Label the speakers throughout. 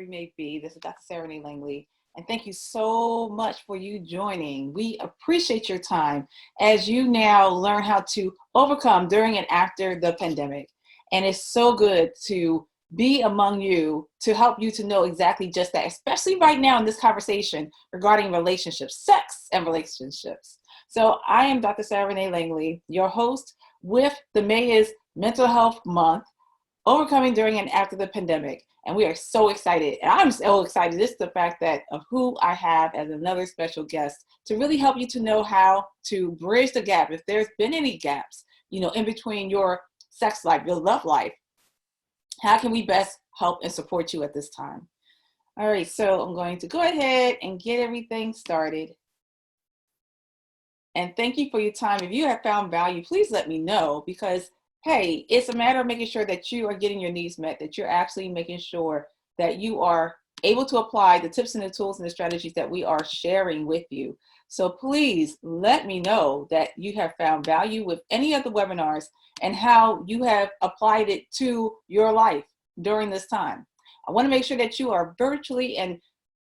Speaker 1: you may be. This is Dr. Sarah Langley, and thank you so much for you joining. We appreciate your time as you now learn how to overcome during and after the pandemic. And it's so good to be among you to help you to know exactly just that, especially right now in this conversation regarding relationships, sex and relationships. So I am Dr. Sarah Langley, your host with the May is Mental Health Month, overcoming during and after the pandemic. And we are so excited. And I'm so excited. This is the fact that of who I have as another special guest to really help you to know how to bridge the gap. If there's been any gaps, in between your sex life, your love life, how can we best help and support you at this time? All right, so I'm going to go ahead and get everything started. And thank you for your time. If you have found value, please let me know, because hey, it's a matter of making sure that you are getting your needs met, that you're actually making sure that you are able to apply the tips and the tools and the strategies that we are sharing with you. So please let me know that you have found value with any of the webinars and how you have applied it to your life during this time. I want to make sure that you are virtually and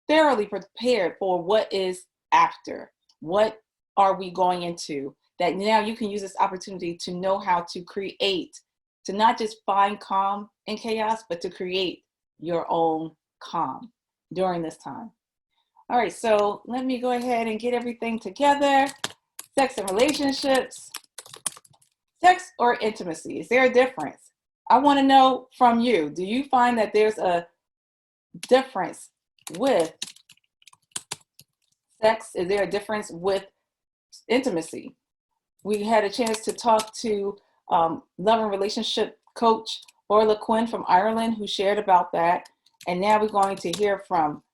Speaker 1: thoroughly prepared for what is after. What are we going into? That now you can use this opportunity to know how to create, to not just find calm in chaos, but to create your own calm during this time. All right, so let me go ahead and get everything together. Sex and relationships. Sex or intimacy, is there a difference? I want to know from you, do you find that there's a difference with sex? Is there a difference with intimacy? We had a chance to talk to love and relationship coach Orla Quinn from Ireland, who shared about that. And now we're going to hear from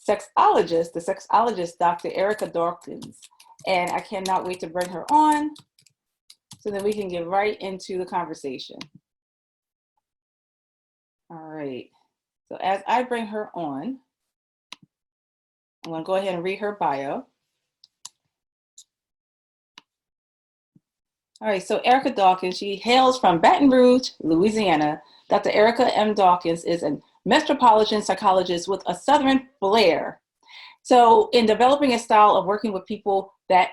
Speaker 1: the sexologist, Dr. Erika Dawkins. And I cannot wait to bring her on so that we can get right into the conversation. All right. So as I bring her on, I'm going to go ahead and read her bio. All right, so Erika Dawkins, she hails from Baton Rouge, Louisiana. Dr. Erika M. Dawkins is a metropolitan psychologist with a Southern flair. So in developing a style of working with people, that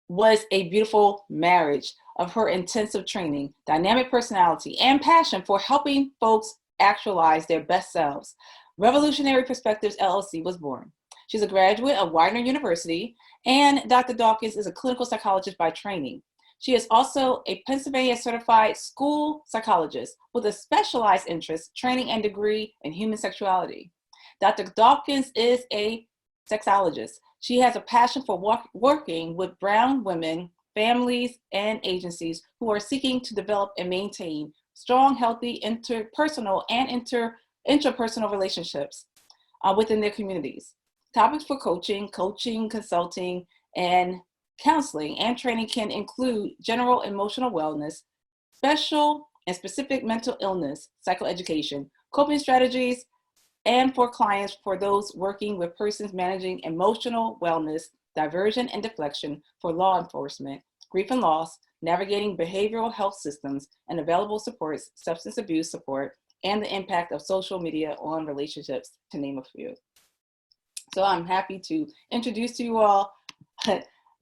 Speaker 1: was a beautiful marriage of her intensive training, dynamic personality, and passion for helping folks actualize their best selves. Revolutionary Perspectives LLC was born. She's a graduate of Widener University, and Dr. Dawkins is a clinical psychologist by training. She is also a Pennsylvania certified school psychologist with a specialized interest, training, and degree in human sexuality. Dr. Dawkins is a sexologist. She has a passion for working with brown women, families, and agencies who are seeking to develop and maintain strong, healthy interpersonal and intrapersonal relationships within their communities. Topics for coaching, consulting, and counseling and training can include general emotional wellness, special and specific mental illness, psychoeducation, coping strategies, and for clients, for those working with persons managing emotional wellness, diversion and deflection for law enforcement, grief and loss, navigating behavioral health systems, and available supports, substance abuse support, and the impact of social media on relationships, to name a few. So I'm happy to introduce to you all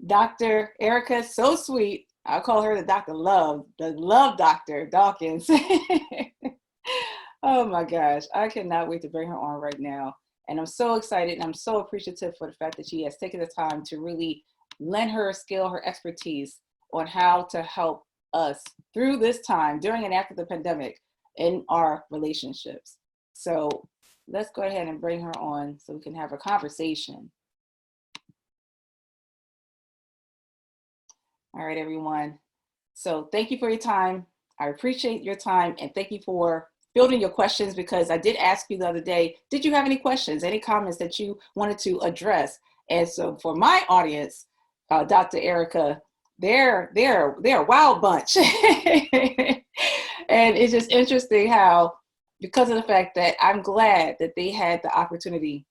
Speaker 1: Dr. Erika, so sweet. I'll call her the Dr. Love, the Love Dr. Dawkins. Oh my gosh, I cannot wait to bring her on right now. And I'm so excited and I'm so appreciative for the fact that she has taken the time to really lend her skill, her expertise on how to help us through this time, during and after the pandemic, in our relationships. So let's go ahead and bring her on so we can have a conversation. All right, everyone. So thank you for your time. I appreciate your time, and thank you for building your questions, because I did ask you the other day, did you have any questions, any comments that you wanted to address? And so for my audience, Dr. Erika, they're a wild bunch. And it's just interesting how, because of the fact that I'm glad that they had the opportunity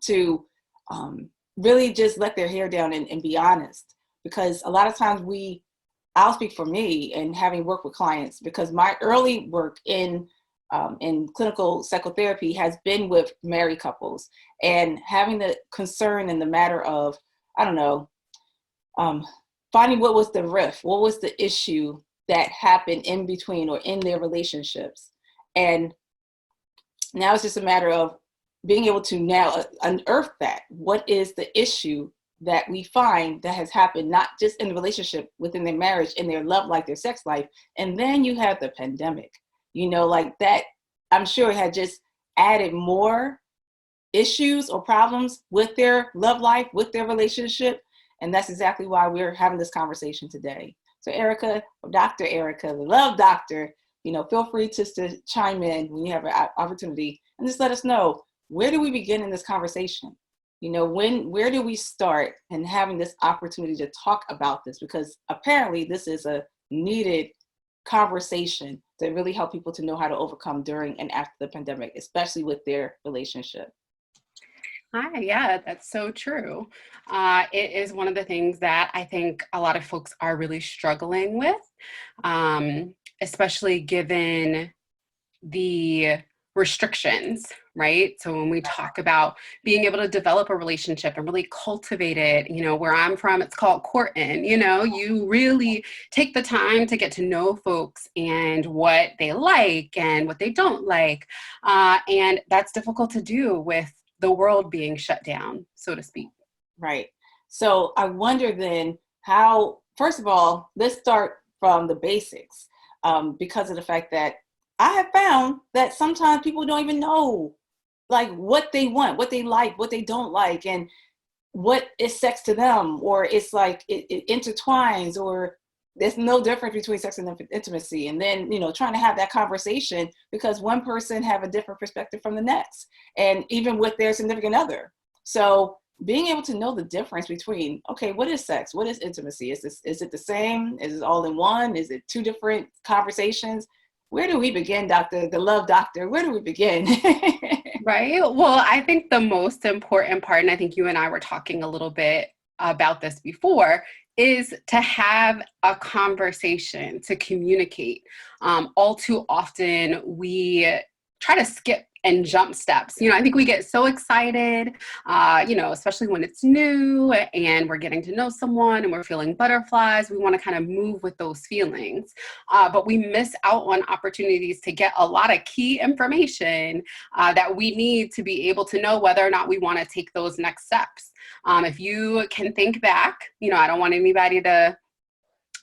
Speaker 1: to really just let their hair down and be honest. Because a lot of times I'll speak for me and having worked with clients, because my early work in in clinical psychotherapy has been with married couples, and having the concern in the matter of, I don't know, finding what was the rift, what was the issue that happened in between or in their relationships. And now it's just a matter of being able to now unearth that. What is the issue that we find that has happened, not just in the relationship, within their marriage, in their love life, their sex life. And then you have the pandemic, like that, I'm sure it had just added more issues or problems with their love life, with their relationship. And that's exactly why we're having this conversation today. So Erika, Dr. Erika, the love doctor, feel free to chime in when you have an opportunity, and just let us know, where do we begin in this conversation? Where do we start in having this opportunity to talk about this? Because apparently this is a needed conversation to really help people to know how to overcome during and after the pandemic, especially with their relationship.
Speaker 2: Hi, yeah, that's so true. It is one of the things that I think a lot of folks are really struggling with, especially given the restrictions, right? So when we talk about being able to develop a relationship and really cultivate it, where I'm from, it's called courting. You really take the time to get to know folks and what they like and what they don't like. And that's difficult to do with the world being shut down, so to speak.
Speaker 1: Right. So I wonder then how, first of all, let's start from the basics, because of the fact that I have found that sometimes people don't even know like what they want, what they like, what they don't like, and what is sex to them, or it's like it intertwines, or there's no difference between sex and intimacy. And then, trying to have that conversation because one person have a different perspective from the next, and even with their significant other. So being able to know the difference between, okay, what is sex? What is intimacy? Is it the same? Is it all in one? Is it two different conversations? Where do we begin, Doctor, the love doctor? Where do we begin?
Speaker 2: Right. Well, I think the most important part, and I think you and I were talking a little bit about this before, is to have a conversation, to communicate. All too often, we try to skip and jump steps. I think we get so excited, especially when it's new and we're getting to know someone and we're feeling butterflies. We want to kind of move with those feelings, but we miss out on opportunities to get a lot of key information that we need to be able to know whether or not we want to take those next steps. If you can think back, I don't want anybody to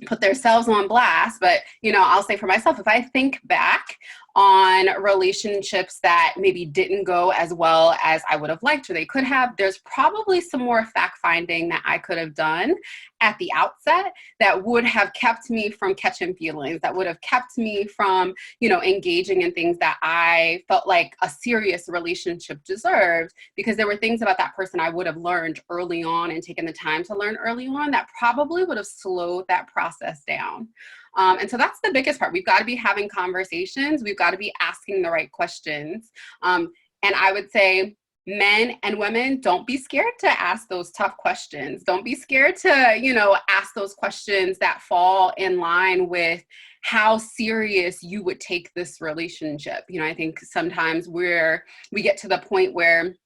Speaker 2: put themselves on blast, but I'll say for myself, if I think back on relationships that maybe didn't go as well as I would have liked or they could have, there's probably some more fact finding that I could have done at the outset that would have kept me from catching feelings, that would have kept me from engaging in things that I felt like a serious relationship deserved, because there were things about that person I would have learned early on and taken the time to learn early on that probably would have slowed that process down. And so that's the biggest part. We've got to be having conversations. We've got to be asking the right questions. And I would say, men and women, don't be scared to ask those tough questions. Don't be scared to, ask those questions that fall in line with how serious you would take this relationship. I think sometimes we get to the point where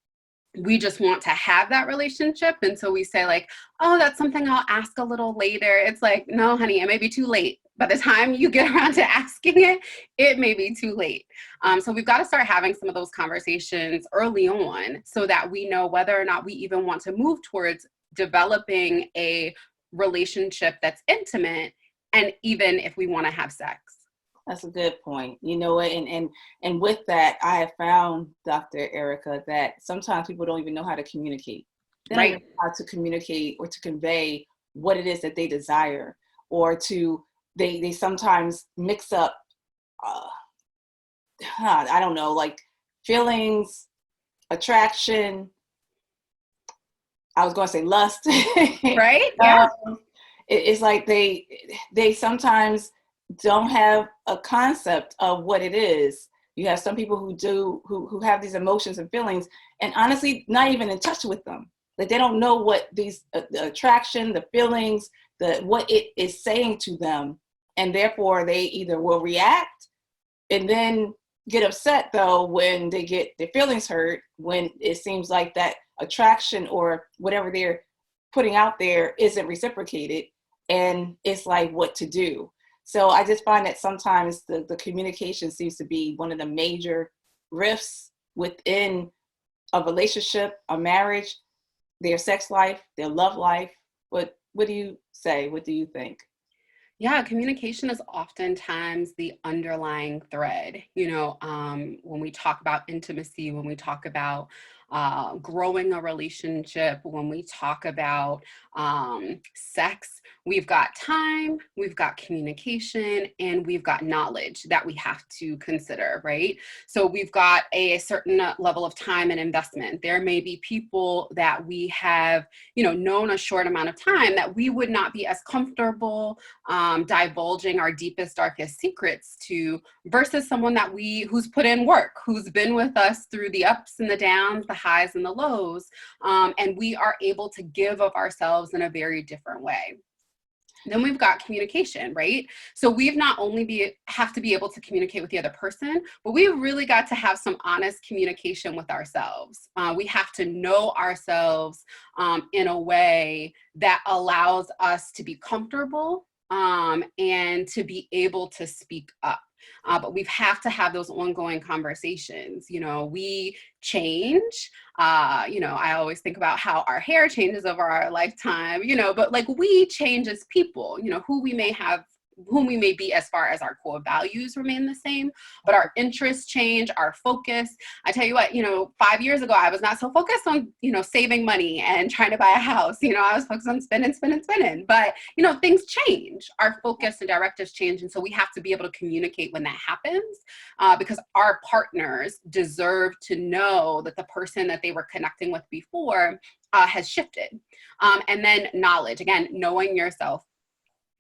Speaker 2: we just want to have that relationship. And so we say like, oh, that's something I'll ask a little later. It's like, no, honey, it may be too late. By the time you get around to asking it, it may be too late. So we've got to start having some of those conversations early on so that we know whether or not we even want to move towards developing a relationship that's intimate, and even if we want to have sex.
Speaker 1: That's a good point. And with that, I have found, Dr. Erika, that sometimes people don't even know how to communicate. They don't even know how to communicate or to convey what it is that they desire, or they sometimes mix up, I don't know, like feelings, attraction. I was going to say lust.
Speaker 2: Right? Yeah.
Speaker 1: It's like they sometimes don't have a concept of what it is. You have some people who have these emotions and feelings, and honestly, not even in touch with them. Like they don't know what these the attraction, the feelings, what it is saying to them, and therefore they either will react and then get upset though when they get their feelings hurt, when it seems like that attraction or whatever they're putting out there isn't reciprocated, and it's like what to do. So I just find that sometimes the communication seems to be one of the major rifts within a relationship, a marriage, their sex life, their love life. What do you say? What do you think?
Speaker 2: Yeah, communication is oftentimes the underlying thread. When we talk about intimacy, when we talk about growing a relationship, when we talk about sex, we've got time, we've got communication, and we've got knowledge that we have to consider, right? So we've got a certain level of time and investment. There may be people that we have, known a short amount of time that we would not be as comfortable divulging our deepest, darkest secrets to, versus someone who's put in work, who's been with us through the ups and the downs, the highs and the lows, and we are able to give of ourselves in a very different way. Then we've got communication, right? So we've not only have to be able to communicate with the other person, but we've really got to have some honest communication with ourselves. We have to know ourselves in a way that allows us to be comfortable and to be able to speak up. But we have to have those ongoing conversations. We change. I always think about how our hair changes over our lifetime, but like we change as people, whom we may be as far as our core values remain the same, but our interests change, our focus. I tell you what, 5 years ago, I was not so focused on, saving money and trying to buy a house. I was focused on spending. But, things change. Our focus and directives change. And so we have to be able to communicate when that happens because our partners deserve to know that the person that they were connecting with before has shifted. And then knowledge, again, knowing yourself.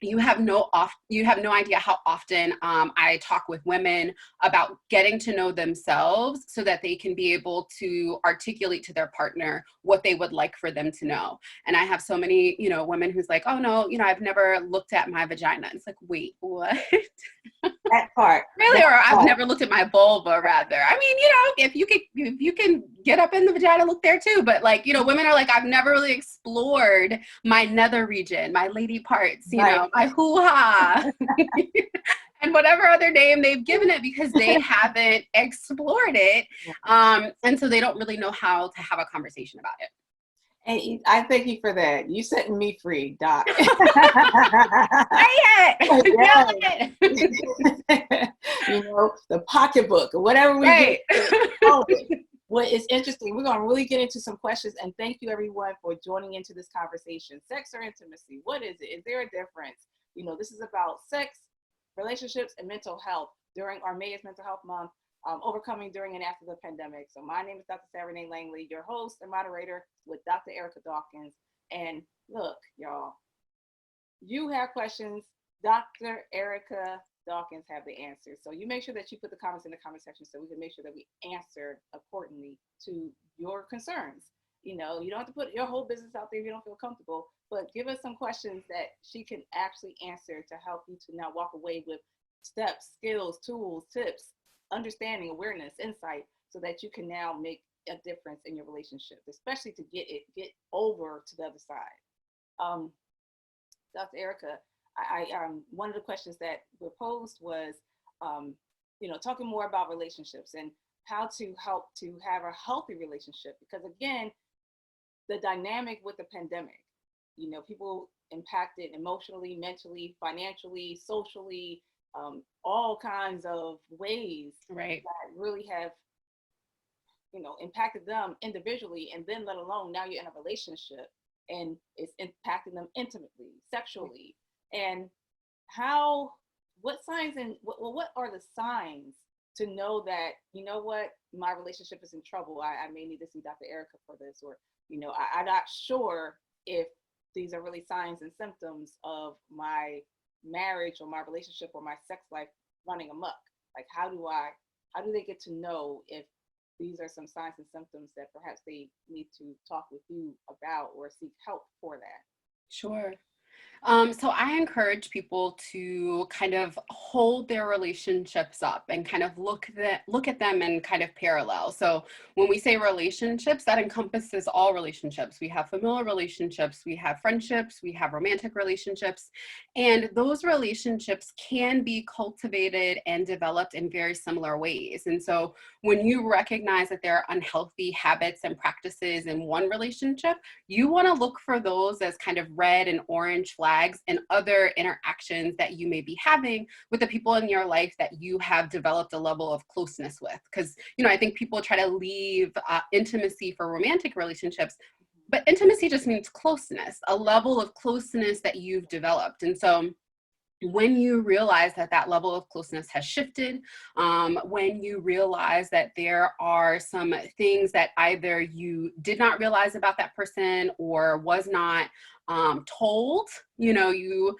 Speaker 2: You have no idea how often I talk with women about getting to know themselves so that they can be able to articulate to their partner what they would like for them to know. And I have so many, women who's like, oh no, I've never looked at my vagina. It's like, wait, what?
Speaker 1: That part.
Speaker 2: Really?
Speaker 1: That
Speaker 2: Or I've
Speaker 1: part.
Speaker 2: never looked at my vulva, rather. I mean, if you can get up in the vagina, look there too. But like, women are like, I've never really explored my nether region, my lady parts,
Speaker 1: Right.
Speaker 2: my hoo-ha. And whatever other name they've given it because they haven't explored it. And so they don't really know how to have a conversation about it.
Speaker 1: And I thank you for that. You setting me free, Doc.
Speaker 2: Say it! Yell it!
Speaker 1: The pocketbook or whatever we
Speaker 2: Right.
Speaker 1: call it. What is interesting, we're going to really get into some questions, and thank you everyone for joining into this conversation. Sex or intimacy? What is it? Is there a difference? This is about sex, relationships, and mental health during our May is Mental Health Month. Overcoming during and after the pandemic. So my name is Dr. Sarah Langley, your host and moderator with Dr. Erika Dawkins. And look, y'all, you have questions, Dr. Erika Dawkins have the answers. So you make sure that you put the comments in the comment section so we can make sure that we answer accordingly to your concerns. You don't have to put your whole business out there if you don't feel comfortable, but give us some questions that she can actually answer to help you to now walk away with steps, skills, tools, tips, understanding, awareness, insight, so that you can now make a difference in your relationship, especially to get over to the other side. Dr. Erika, I one of the questions that were posed was, talking more about relationships and how to help to have a healthy relationship, because again, the dynamic with the pandemic, people impacted emotionally, mentally, financially, socially, all kinds of ways
Speaker 2: Right.
Speaker 1: that really have, impacted them individually, and then let alone now you're in a relationship and it's impacting them intimately, sexually, and what signs and what are the signs to know that, what, my relationship is in trouble. I may need to see Dr. Erika for this, or, I'm not sure if these are really signs and symptoms of my marriage or my relationship or my sex life running amok. Like, how do they get to know if these are some signs and symptoms that perhaps they need to talk with you about or seek help for that?
Speaker 2: Sure. So I encourage people to kind of hold their relationships up and kind of look at them in kind of parallel. So when we say relationships, that encompasses all relationships. We have familial relationships, we have friendships, we have romantic relationships, and those relationships can be cultivated and developed in very similar ways. And so when you recognize that there are unhealthy habits and practices in one relationship, you want to look for those as kind of red and orange flags and other interactions that you may be having with the people in your life that you have developed a level of closeness with. Because, I think people try to leave intimacy for romantic relationships, but intimacy just means closeness, a level of closeness that you've developed. And so when you realize that that level of closeness has shifted, when you realize that there are some things that either you did not realize about that person or was not told, you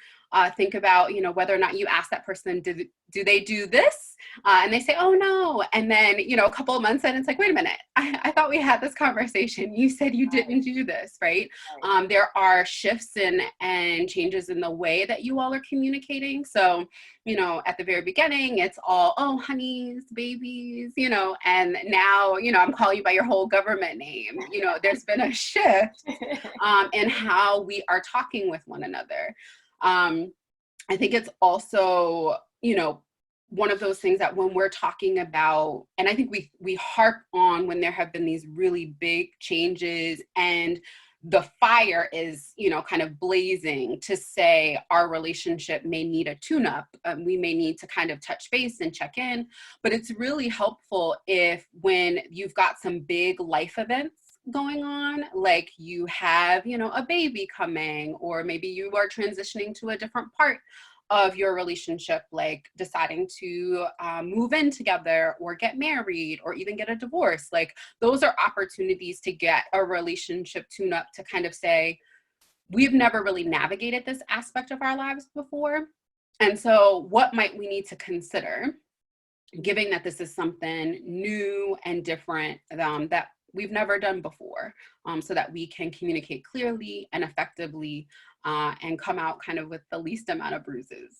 Speaker 2: think about, whether or not you ask that person, do they do this? And they say, oh no. And then, a couple of months in, it's like, wait a minute, I thought we had this conversation. You said you didn't do this, right? There are shifts and changes in the way that you all are communicating. So, at the very beginning, it's all, oh, honeys, babies, and now, I'm calling you by your whole government name. There's been a shift in how we are talking with one another. I think it's also, one of those things that when we're talking about, and I think we harp on when there have been these really big changes and the fire is, kind of blazing, to say our relationship may need a tune-up. We may need to kind of touch base and check in, but it's really helpful if when you've got some big life events going on, like you have, a baby coming, or maybe you are transitioning to a different part of your relationship, like deciding to move in together or get married or even get a divorce. Like those are opportunities to get a relationship tune up, to kind of say, we've never really navigated this aspect of our lives before. And so what might we need to consider, given that this is something new and different that we've never done before, so that we can communicate clearly and effectively and come out kind of with the least amount of bruises.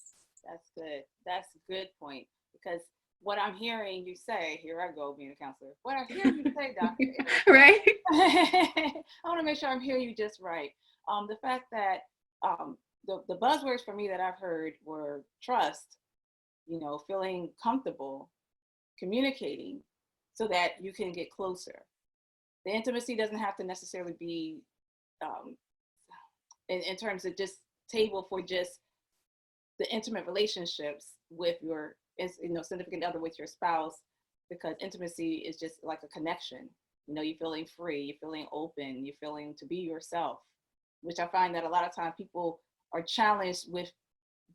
Speaker 1: That's good. That's a good point, because what I'm hearing you say, here I go being a counselor, what I'm hearing you say, Dr.
Speaker 2: Right?
Speaker 1: I want to make sure I'm hearing you just right. The fact that the buzzwords for me that I've heard were trust, feeling comfortable, communicating so that you can get closer. The intimacy doesn't have to necessarily be in terms of just table for just the intimate relationships with your significant other, with your spouse, because intimacy is just like a connection. You're feeling free, you're feeling open, you're feeling to be yourself, which I find that a lot of times people are challenged with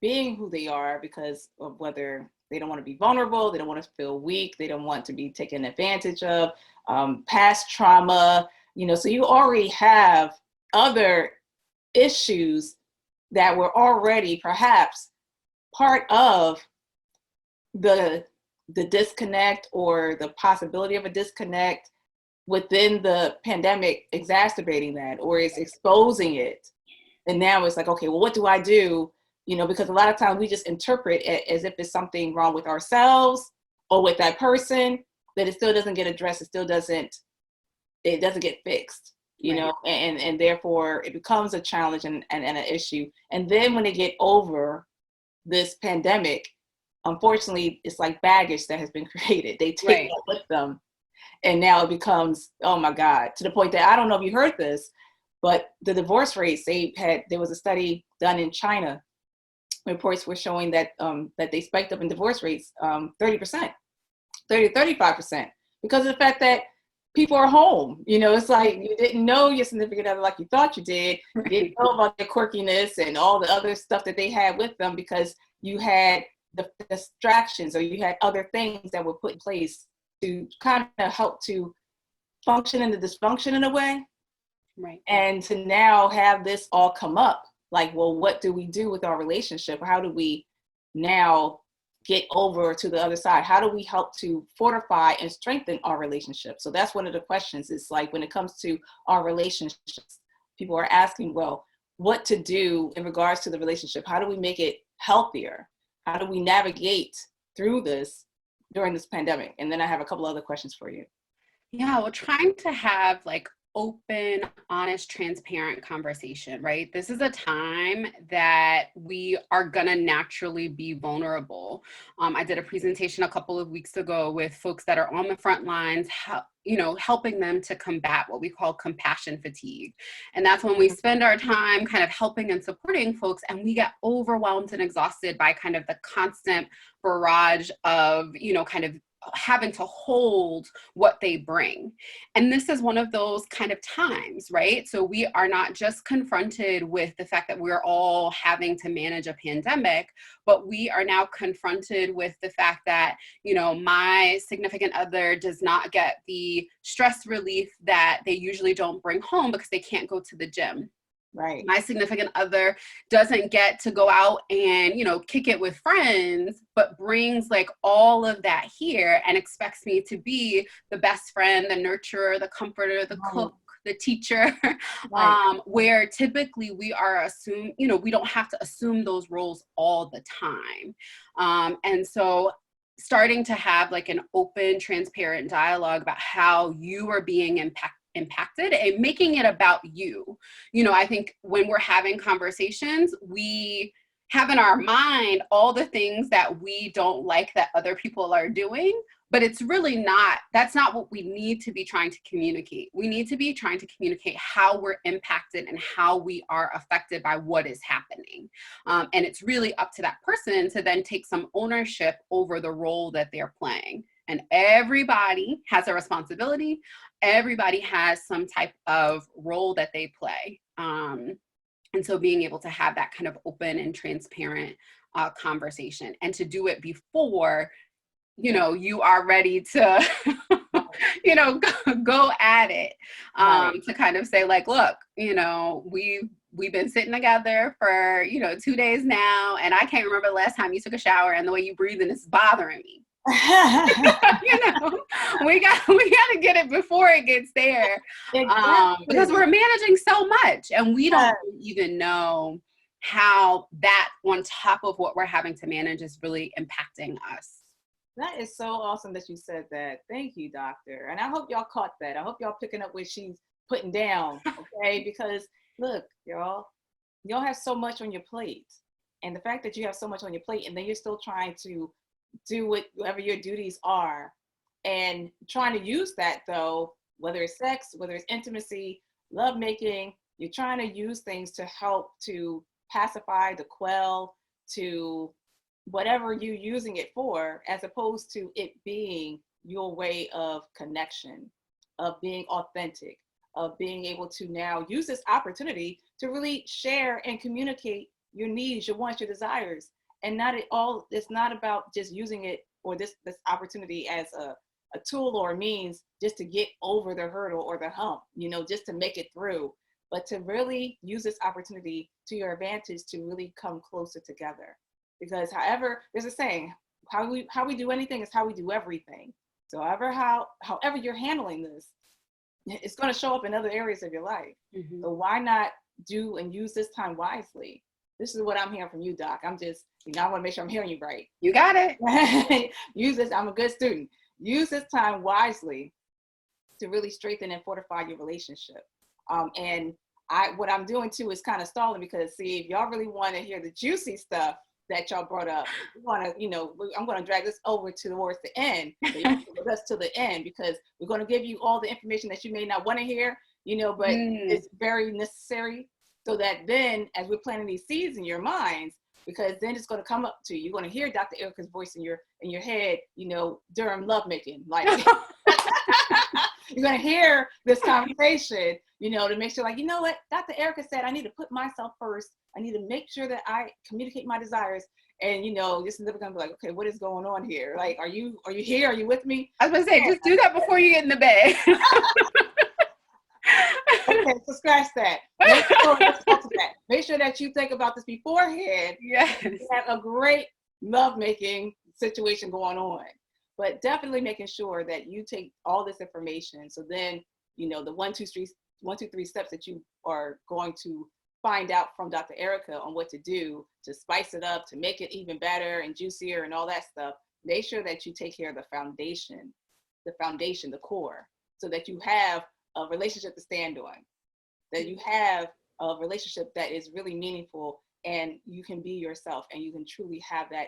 Speaker 1: being who they are because of whether they don't want to be vulnerable, they don't want to feel weak, they don't want to be taken advantage of, past trauma, so you already have other issues that were already perhaps part of the disconnect, or the possibility of a disconnect within the pandemic, exacerbating that, or is exposing it. And now it's like, okay, well, what do I do? Because a lot of times we just interpret it as if it's something wrong with ourselves or with that person, that it still doesn't get addressed. It doesn't get fixed,
Speaker 2: Right.
Speaker 1: and therefore it becomes a challenge and an issue. And then when they get over this pandemic, unfortunately, it's like baggage that has been created. They take
Speaker 2: Right.
Speaker 1: that with them. And now it becomes, oh my God, to the point that, I don't know if you heard this, but the divorce rates, there was a study done in China. Reports were showing that that they spiked up in divorce rates 30%, 35%, because of the fact that people are home. It's like you didn't know your significant other like you thought you did. You didn't know about their quirkiness and all the other stuff that they had with them, because you had the distractions, or you had other things that were put in place to kind of help to function in the dysfunction in a way.
Speaker 2: Right.
Speaker 1: And to now have this all come up, like, well, what do we do with our relationship? How do we now get over to the other side? How do we help to fortify and strengthen our relationship? So that's one of the questions. It's like, when it comes to our relationships, people are asking, well, what to do in regards to the relationship. How do we make it healthier? How do we navigate through this during this pandemic? And then I have a couple other questions for you.
Speaker 2: Yeah, well, trying to have like open, honest, transparent conversation, right? This is a time that we are gonna naturally be vulnerable. I did a presentation a couple of weeks ago with folks that are on the front lines, helping them to combat what we call compassion fatigue. And that's when we spend our time kind of helping and supporting folks, and we get overwhelmed and exhausted by kind of the constant barrage of, kind of having to hold what they bring. And this is one of those kind of times, right? So we are not just confronted with the fact that we're all having to manage a pandemic, but we are now confronted with the fact that, my significant other does not get the stress relief that they usually don't bring home because they can't go to the gym.
Speaker 1: Right.
Speaker 2: My significant other doesn't get to go out and, kick it with friends, but brings like all of that here and expects me to be the best friend, the nurturer, the comforter, the cook, the teacher,
Speaker 1: Right.
Speaker 2: where typically we are we don't have to assume those roles all the time. And so starting to have like an open, transparent dialogue about how you are being impacted and making it about you. I think when we're having conversations, we have in our mind all the things that we don't like that other people are doing, but it's really that's not what we need to be trying to communicate. We need to be trying to communicate how we're impacted and how we are affected by what is happening. And it's really up to that person to then take some ownership over the role that they're playing. And everybody has a responsibility. Everybody has some type of role that they play. And so being able to have that kind of open and transparent conversation, and to do it before, you are ready to, go at it,
Speaker 1: Right.
Speaker 2: to kind of say like, look, we've been sitting together for, 2 days now, and I can't remember the last time you took a shower, and the way you breathing is bothering me. We got to get it before it gets there,
Speaker 1: Exactly.
Speaker 2: because we're managing so much, and we don't even know how that on top of what we're having to manage is really impacting us.
Speaker 1: That is so awesome that you said that. Thank you, doctor. And I hope y'all caught that. I hope y'all picking up what she's putting down, okay? Because look, y'all have so much on your plate. And the fact that you have so much on your plate and then you're still trying to do whatever your duties are and trying to use that though, whether it's sex, whether it's intimacy, love making, you're trying to use things to help to pacify, to quell, to whatever you're using it for, as opposed to it being your way of connection, of being authentic, of being able to now use this opportunity to really share and communicate your needs, your wants, your desires. And it's not about just using it or this opportunity as a tool or a means just to get over the hurdle or the hump, just to make it through, but to really use this opportunity to your advantage to really come closer together. Because however, there's a saying, how we do anything is how we do everything. So however you're handling this, it's going to show up in other areas of your life.
Speaker 2: Mm-hmm.
Speaker 1: So why not do and use this time wisely? This is what I'm hearing from you, Doc. I'm just, I want to make sure I'm hearing you right.
Speaker 2: You got it.
Speaker 1: Use this. I'm a good student. Use this time wisely to really strengthen and fortify your relationship. And what I'm doing too is kind of stalling, because see, if y'all really want to hear the juicy stuff that y'all brought up, I'm going to drag this over towards the end. So you can with us to the end, because we're going to give you all the information that you may not want to hear, but it's very necessary, so that then as we're planting these seeds in your minds, because then it's going to come up to you. You're going to hear Dr. Erika's voice in your head, during lovemaking. Like you're going to hear this conversation, to make sure, like, you know what, Dr. Erika said, I need to put myself first. I need to make sure that I communicate my desires. And, this is never going to be like, okay, what is going on here? Like, are you here? Are you with me?
Speaker 2: I was going to say, just do that before you get in the bed.
Speaker 1: Okay, so scratch that. Make sure that you think about this beforehand.
Speaker 2: Yes.
Speaker 1: You have a great lovemaking situation going on, but definitely making sure that you take all this information. So then, the 1, 2, 3 steps that you are going to find out from Dr. Erika on what to do to spice it up, to make it even better and juicier and all that stuff, make sure that you take care of the foundation, the core, so that you have a relationship to stand on, that you have a relationship that is really meaningful, and you can be yourself and you can truly have that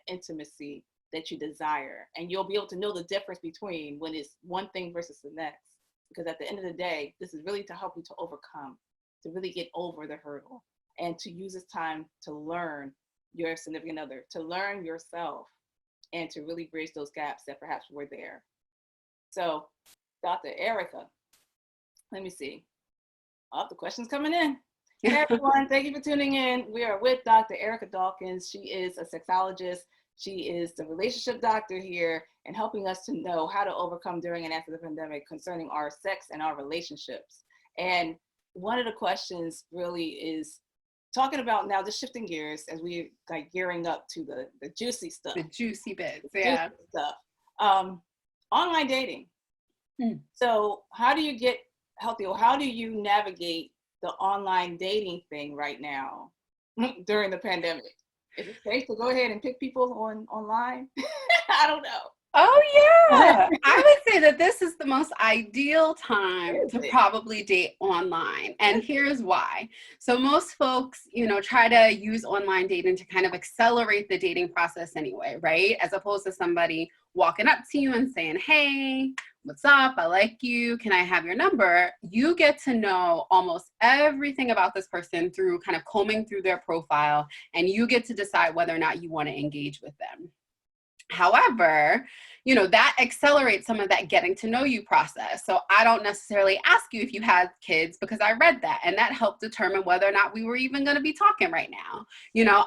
Speaker 1: intimacy that you desire. And you'll be able to know the difference between when it's one thing versus the next. Because at the end of the day, this is really to help you to overcome, to really get over the hurdle, and to use this time to learn your significant other, to learn yourself, and to really bridge those gaps that perhaps were there. So, Dr. Erika, let me see. Oh, the questions coming in. Hey everyone, thank you for tuning in. We are with Dr. Erika Dawkins. She is a sexologist. She is the relationship doctor here and helping us to know how to overcome during and after the pandemic concerning our sex and our relationships. And one of the questions really is talking about now, just shifting gears as we like gearing up to the juicy stuff.
Speaker 2: The juicy bits, yeah.
Speaker 1: Juicy stuff. Online dating. So how do you get healthy, or how do you navigate the online dating thing right now during the pandemic? Is it safe to go ahead and pick people online? I don't know.
Speaker 2: Oh yeah, I would say that this is the most ideal time to probably date online, and here's why. So most folks, try to use online dating to kind of accelerate the dating process anyway, right? As opposed to somebody walking up to you and saying, "Hey, what's up? I like you. Can I have your number?" You get to know almost everything about this person through kind of combing through their profile, and you get to decide whether or not you want to engage with them. However, that accelerates some of that getting to know you process. So I don't necessarily ask you if you had kids because I read that, and that helped determine whether or not we were even going to be talking right now.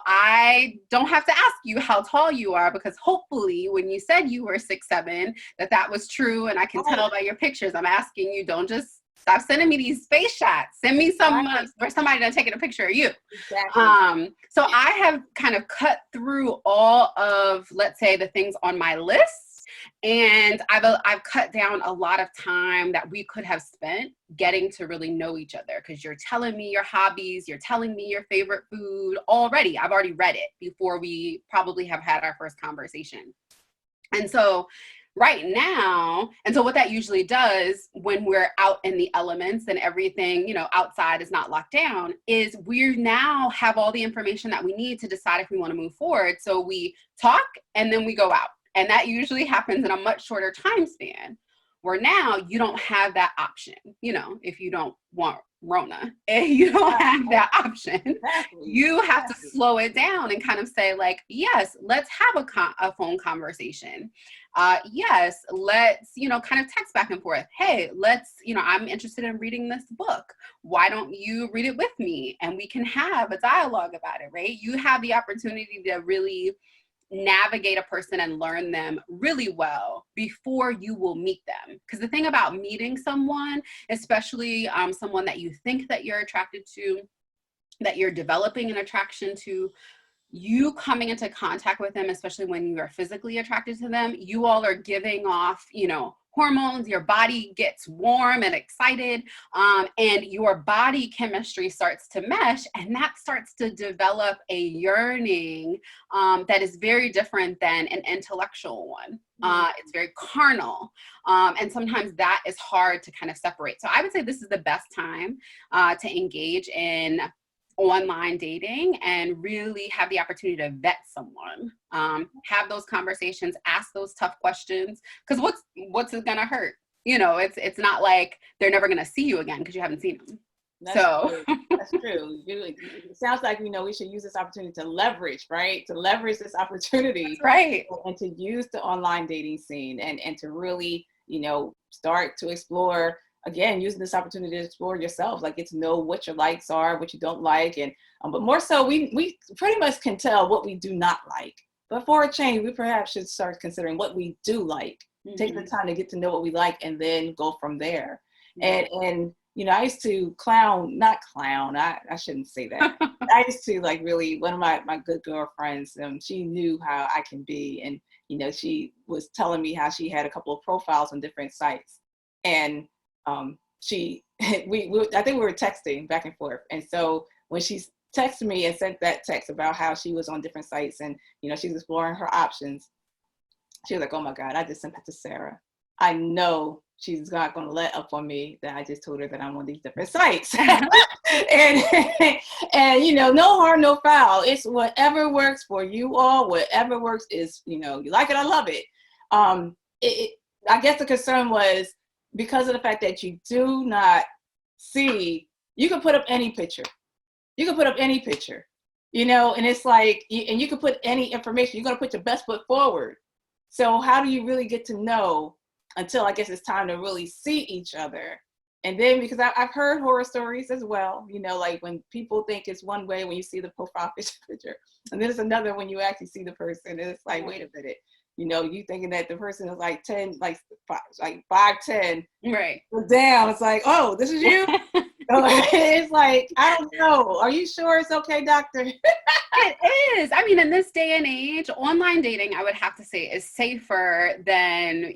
Speaker 2: I don't have to ask you how tall you are because hopefully when you said you were 6'7", that was true, and I can tell by your pictures. I'm asking you, don't just stop sending me these space shots. Send me some where somebody done taking a picture of you.
Speaker 1: Exactly.
Speaker 2: So I have kind of cut through all of, let's say, the things on my list, and I've cut down a lot of time that we could have spent getting to really know each other, because you're telling me your hobbies, you're telling me your favorite food already. I've already read it before we probably have had our first conversation. And so right now, and so what that usually does when we're out in the elements and everything, outside is not locked down, is we now have all the information that we need to decide if we want to move forward. So we talk and then we go out. And that usually happens in a much shorter time span, where now you don't have that option. If you don't want Rona, you don't have that option. You have to slow it down and kind of say, like, yes, let's have a phone conversation. Yes, let's, kind of text back and forth. Hey, let's, I'm interested in reading this book. Why don't you read it with me? And we can have a dialogue about it, right? You have the opportunity to really navigate a person and learn them really well before you will meet them. Because the thing about meeting someone, especially someone that you think that you're attracted to, that you're developing an attraction to, you coming into contact with them, especially when you are physically attracted to them, you all are giving off, hormones. Your body gets warm and excited, and your body chemistry starts to mesh, and that starts to develop a yearning that is very different than an intellectual one. It's very carnal, and sometimes that is hard to kind of separate. So I would say this is the best time to engage in online dating and really have the opportunity to vet someone, have those conversations, ask those tough questions, because what's it gonna hurt? It's not like they're never gonna see you again because you haven't seen them.
Speaker 1: That's true. That's true. It sounds like, we should use this opportunity to leverage, right? To leverage this opportunity.
Speaker 2: That's right.
Speaker 1: And to use the online dating scene and to really, start to explore, again, using this opportunity to explore yourself, like get to know what your likes are, what you don't like. And, but more so, we pretty much can tell what we do not like. But for a change, we perhaps should start considering what we do like, take the time to get to know what we like, and then go from there. And I used to not clown, I shouldn't say that. I used to really, one of my good girlfriends, she knew how I can be. And, she was telling me how she had a couple of profiles on different sites. And I think we were texting back and forth. And so when she texted me and sent that text about how she was on different sites and, she's exploring her options, she was like, oh my God, I just sent that to Sarah. I know she's not going to let up on me that I just told her that I'm on these different sites. and no harm, no foul. It's whatever works for you all. Whatever works is, you like it, I love it. I guess the concern was because of the fact that you do not see, you can put up any picture. You can put up any picture, and it's like, and you can put any information. You're going to put your best foot forward. So how do you really get to know until I guess it's time to really see each other? And then, because I've heard horror stories as well, like when people think it's one way when you see the profile picture, and then it's another when you actually see the person, and it's like, wait a minute, you thinking that the person is like 10, like 5'10",
Speaker 2: right?
Speaker 1: Damn, it's like, oh, this is you. It's like, I don't know. Are you sure it's okay, doctor?
Speaker 2: It is. I mean, in this day and age, online dating, I would have to say, is safer than,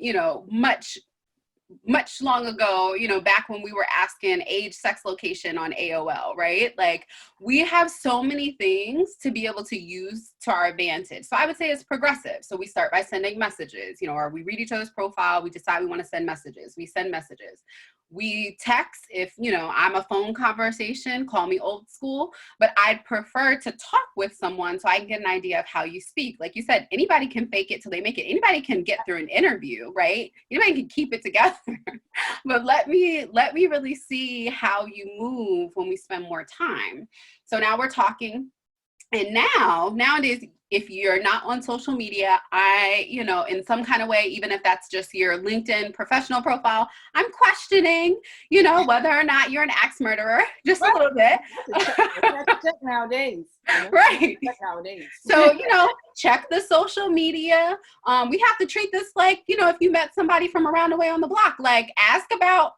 Speaker 2: much long ago, back when we were asking age, sex, location on AOL, right? Like, we have so many things to be able to use to our advantage. So I would say it's progressive. So we start by sending messages, or we read each other's profile. We decide we want to send messages. We send messages. We text if, I'm a phone conversation, call me old school, but I'd prefer to talk with someone so I can get an idea of how you speak. Like you said, anybody can fake it till they make it. Anybody can get through an interview, right? Anybody can keep it together. But let me really see how you move when we spend more time. So now we're talking. And nowadays, if you're not on social media, in some kind of way, even if that's just your LinkedIn professional profile, I'm questioning, whether or not you're an axe murderer, just a little bit.
Speaker 1: Check nowadays.
Speaker 2: Right.
Speaker 1: Check nowadays.
Speaker 2: So, check the social media. We have to treat this like, if you met somebody from around the way on the block, like ask about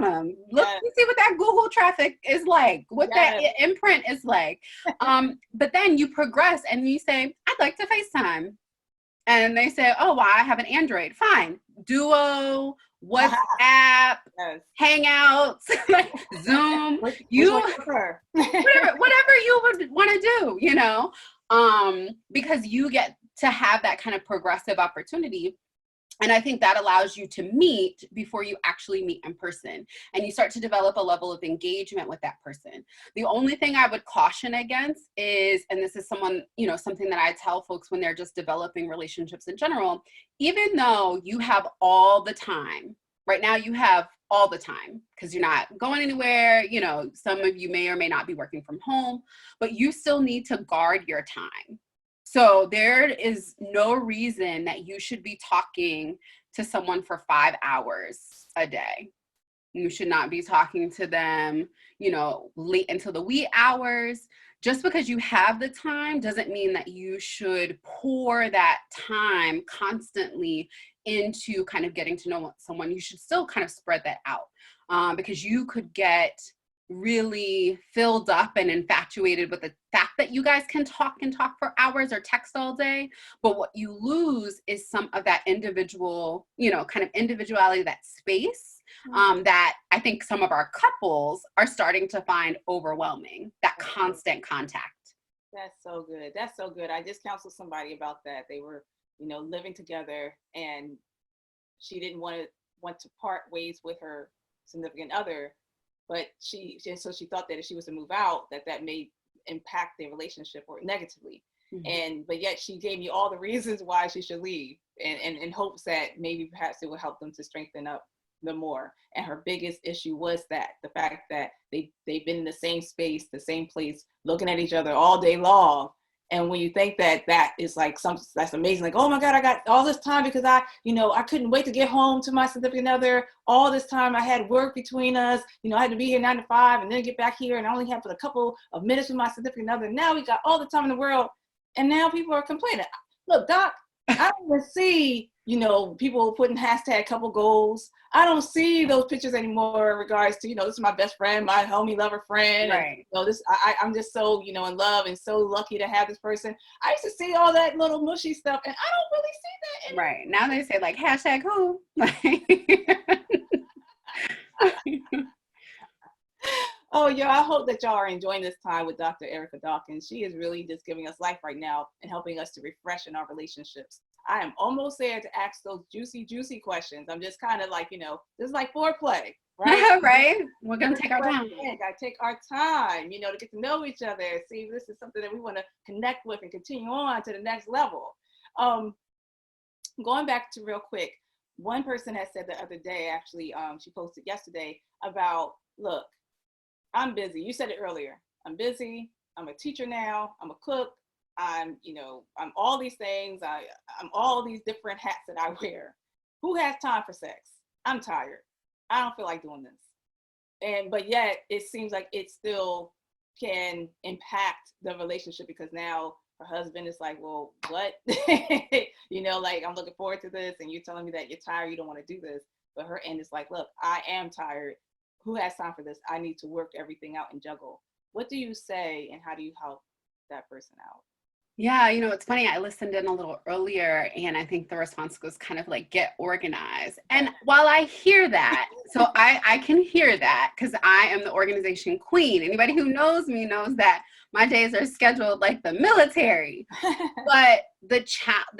Speaker 2: them. Look and see what that Google traffic is like, what that imprint is like. But then you progress and you say, I'd like to FaceTime. And they say, oh, well, I have an Android. Fine. Duo, WhatsApp, Hangouts, Zoom, whatever you would want to do, because you get to have that kind of progressive opportunity. And I think that allows you to meet before you actually meet in person. And you start to develop a level of engagement with that person. The only thing I would caution against is, and this is something that I tell folks when they're just developing relationships in general, even though you have all the time, right now you have all the time because you're not going anywhere, some of you may or may not be working from home, but you still need to guard your time. So there is no reason that you should be talking to someone for 5 hours a day. You should not be talking to them, late into the wee hours. Just because you have the time doesn't mean that you should pour that time constantly into kind of getting to know someone. You should still kind of spread that out because you could get really filled up and infatuated with the fact that you guys can talk for hours or text all day. But what you lose is some of that individual, kind of individuality, that space that I think some of our couples are starting to find overwhelming, that constant contact.
Speaker 1: That's so good. That's so good. I just counseled somebody about that. They were, living together and she didn't want to part ways with her significant other. But she thought that if she was to move out, that may impact their relationship or negatively. Mm-hmm. But yet she gave me all the reasons why she should leave, and in hopes that maybe perhaps it would help them to strengthen up the more. And her biggest issue was the fact that they've been in the same space, the same place, looking at each other all day long. And when you think that is like that's amazing, like, oh my God, I got all this time because I couldn't wait to get home to my significant other. All this time I had work between us, I had to be here 9 to 5 and then get back here, and I only had for a couple of minutes with my significant other. Now we got all the time in the world, and now people are complaining. Look, Doc, I don't even see, people putting hashtag couple goals. I don't see those pictures anymore in regards to, this is my best friend, my homie lover friend.
Speaker 2: Right.
Speaker 1: And, I'm just so, in love and so lucky to have this person. I used to see all that little mushy stuff, and I don't really see that anymore.
Speaker 2: Right. Now they say like hashtag who?
Speaker 1: So, I hope that y'all are enjoying this time with Dr. Erika Dawkins. She is really just giving us life right now and helping us to refresh in our relationships. I am almost there to ask those juicy questions. I'm just kind of like, this is like foreplay, right?
Speaker 2: Right? We're going to take our time.
Speaker 1: Gotta take our time, to get to know each other, see if this is something that we want to connect with and continue on to the next level. Going back to real quick, one person had said the other day, actually, she posted yesterday about, look, I'm busy. You said it earlier. I'm busy. I'm a teacher now. I'm a cook. I'm all these things. I'm all these different hats that I wear. Who has time for sex? I'm tired. I don't feel like doing this. But yet it seems like it still can impact the relationship, because now her husband is like, well, what? Like, I'm looking forward to this, and you're telling me that you're tired, you don't want to do this. But her end is like, look, I am tired. Who has time for this? I need to work everything out and juggle. What do you say, and how do you help that person out?
Speaker 2: Yeah, it's funny. I listened in a little earlier, and I think the response was kind of like, get organized. And while I hear that, so I can hear that because I am the organization queen. Anybody who knows me knows that my days are scheduled like the military. But the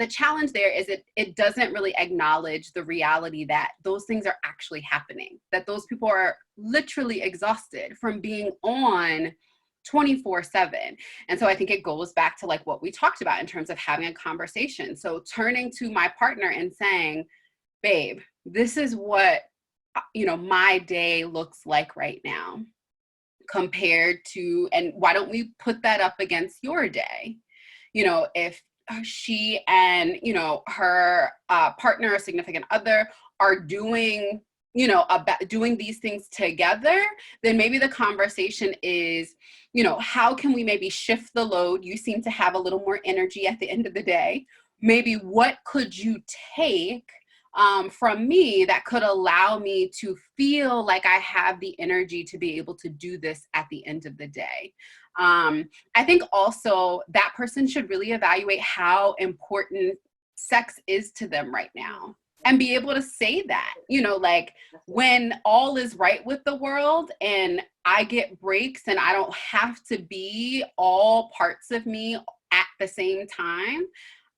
Speaker 2: challenge there is it doesn't really acknowledge the reality that those things are actually happening, that those people are literally exhausted from being on 24/7. And so I think it goes back to like what we talked about in terms of having a conversation. So turning to my partner and saying, babe, this is what, my day looks like right now compared to, and why don't we put that up against your day? If she and, her partner or significant other are doing, about doing these things together, then maybe the conversation is, how can we maybe shift the load? You seem to have a little more energy at the end of the day. Maybe what could you take from me that could allow me to feel like I have the energy to be able to do this at the end of the day? I think also that person should really evaluate how important sex is to them right now and be able to say that, like when all is right with the world and I get breaks and I don't have to be all parts of me at the same time.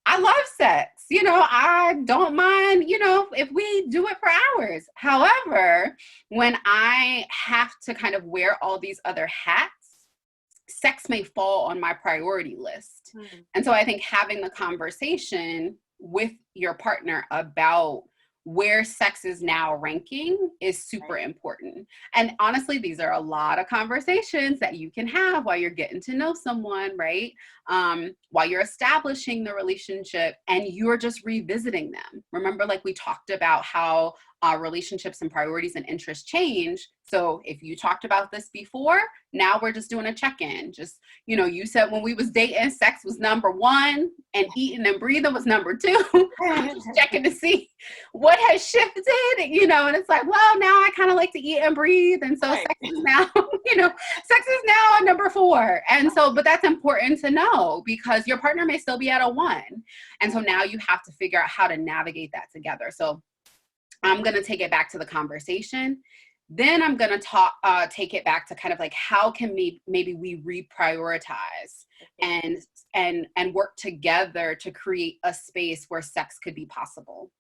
Speaker 2: I love sex, I don't mind, if we do it for hours. However, when I have to kind of wear all these other hats, sex may fall on my priority list. Mm-hmm. And so I think having the conversation with your partner about where sex is now ranking is super important. And honestly, these are a lot of conversations that you can have while you're getting to know someone, right? While you're establishing the relationship and you're just revisiting them. Remember, like we talked about how relationships and priorities and interests change. So if you talked about this before, now we're just doing a check-in. Just, you said when we was dating, sex was number one and eating and breathing was number two. I'm just checking to see what has shifted, and it's like, well, now I kind of like to eat and breathe. And so sex is now, sex is now a number four. And so, but that's important to know because your partner may still be at a one. And so now you have to figure out how to navigate that together. So I'm going to take it back to the conversation. Then I'm going to take it back to kind of like, how can we reprioritize and work together to create a space where sex could be possible.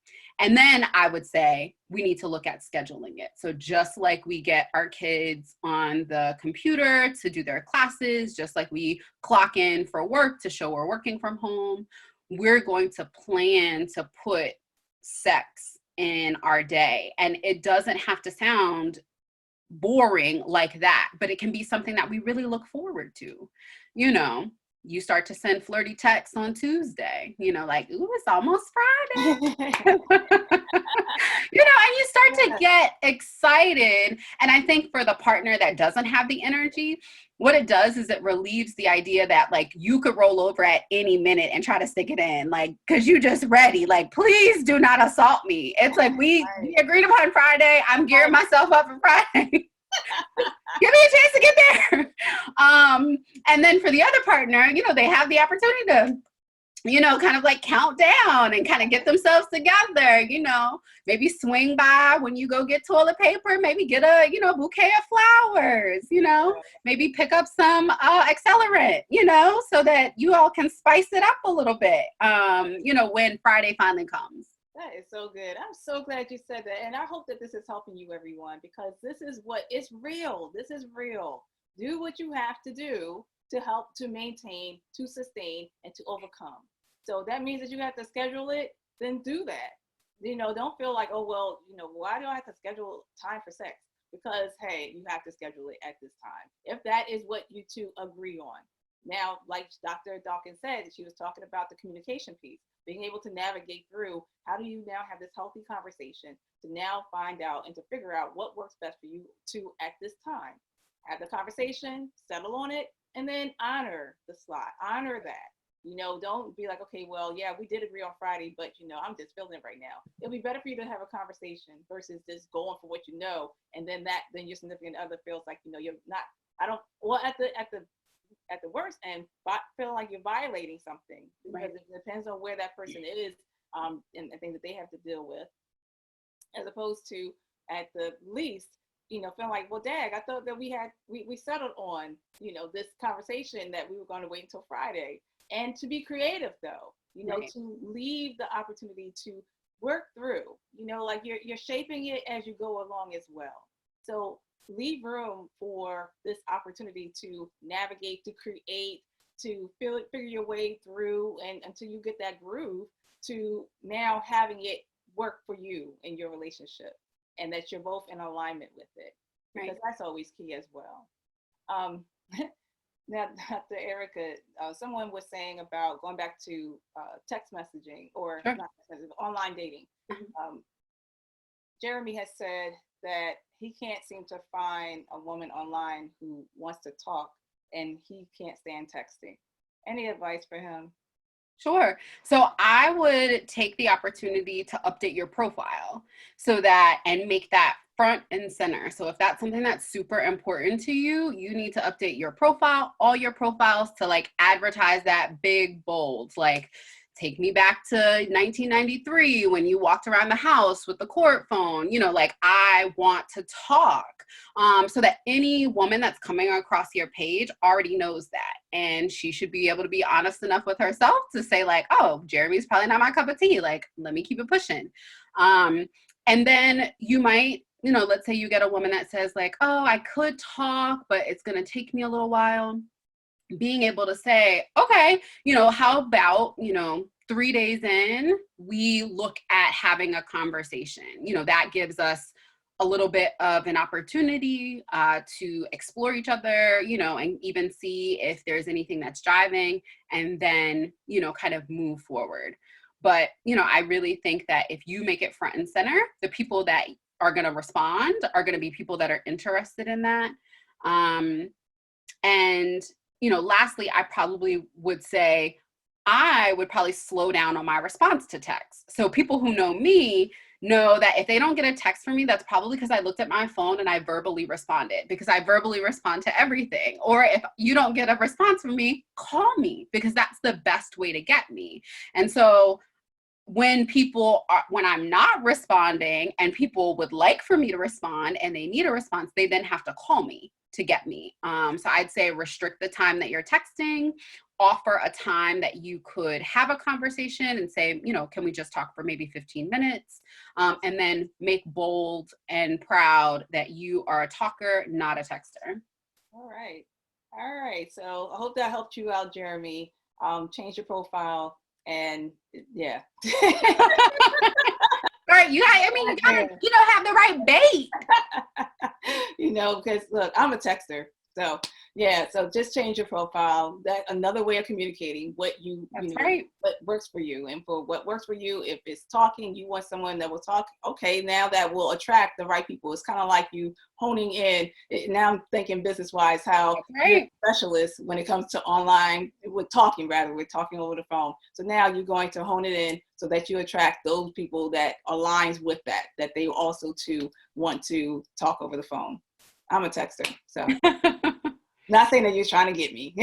Speaker 2: And then I would say we need to look at scheduling it. So just like we get our kids on the computer to do their classes, just like we clock in for work to show we're working from home, we're going to plan to put sex in our day. And it doesn't have to sound boring like that, but it can be something that we really look forward to. You start to send flirty texts on Tuesday, like, ooh, it's almost Friday. And you start to get excited. And I think for the partner that doesn't have the energy, what it does is it relieves the idea that like you could roll over at any minute and try to stick it in, like, cause you just ready, like, please do not assault me. It's like, we agreed upon Friday. I'm gearing myself up for Friday. Give me a chance to get there. And then for the other partner, they have the opportunity to, kind of like count down and kind of get themselves together, maybe swing by when you go get toilet paper, maybe get a, bouquet of flowers, maybe pick up some accelerant, so that you all can spice it up a little bit, when Friday finally comes.
Speaker 1: That is so good. I'm so glad you said that. And I hope that this is helping you, everyone, because this is it's real. This is real. Do what you have to do to help to maintain, to sustain, and to overcome. So that means that you have to schedule it, then do that. Don't feel like, oh, well, why do I have to schedule time for sex? Because, hey, you have to schedule it at this time. If that is what you two agree on. Now, like Dr. Dawkins said, she was talking about the communication piece, being able to navigate through how do you now have this healthy conversation to now find out and to figure out what works best for you two at this time. Have the conversation, settle on it, and then honor the slot, honor that. Don't be like, okay, well, yeah, we did agree on Friday, but I'm just feeling it right now. It'll be better for you to have a conversation versus just going for what and then your significant other feels like, you're not, at the worst end, feel like you're violating something, because right. It depends on where that person is, and things that they have to deal with, as opposed to at the least, feeling like, well, dag, I thought that we settled on, this conversation that we were going to wait until Friday. And to be creative, though, right. To leave the opportunity to work through, like you're shaping it as you go along as well. So leave room for this opportunity to navigate, to create, to figure your way through, and until you get that groove to now having it work for you in your relationship, and that you're both in alignment with it, because right. That's always key as well. Now, Dr. Erika, someone was saying about going back to text messaging or sure. Not text messaging, online dating. Mm-hmm. Jeremy has said that he can't seem to find a woman online who wants to talk, and he can't stand texting. Any advice for him?
Speaker 2: Sure. So I would take the opportunity to update your profile and make that front and center. So if that's something that's super important to you, you need to update your profile, all your profiles, to like advertise that big bold, like take me back to 1993 when you walked around the house with the court phone, like I want to talk, so that any woman that's coming across your page already knows that. And she should be able to be honest enough with herself to say like, oh, Jeremy's probably not my cup of tea. Like, let me keep it pushing. And then you might, let's say you get a woman that says like, oh, I could talk, but it's going to take me a little while. Being able to say, okay, how about, 3 days in, we look at having a conversation. That gives us a little bit of an opportunity to explore each other, and even see if there's anything that's driving, and then, kind of move forward. But, I really think that if you make it front and center, the people that are going to respond are going to be people that are interested in that. And lastly, I probably would say I would probably slow down on my response to text. So people who know me know that if they don't get a text from me, that's probably because I looked at my phone and I verbally responded, because I verbally respond to everything. Or if you don't get a response from me, call me, because that's the best way to get me. And so when I'm not responding and people would like for me to respond and they need a response, they then have to call me to get me. So I'd say restrict the time that you're texting, offer a time that you could have a conversation and say, can we just talk for maybe 15 minutes? And then make bold and proud that you are a talker, not a texter.
Speaker 1: All right. So I hope that helped you out, Jeremy. Change your profile, and yeah.
Speaker 2: Right, you gotta have the right bait.
Speaker 1: Because look, I'm a texter. So yeah, so just change your profile. That another way of communicating what
Speaker 2: right.
Speaker 1: What works for you. And for what works for you, if it's talking, you want someone that will talk. Okay, now that will attract the right people. It's kind of like you honing in. Now I'm thinking business wise, how you're a specialist when it comes to online with talking, rather we're talking over the phone. So now you're going to hone it in so that you attract those people that aligns with that they also too want to talk over the phone. I'm a texter, so. Not saying that you're trying to get me.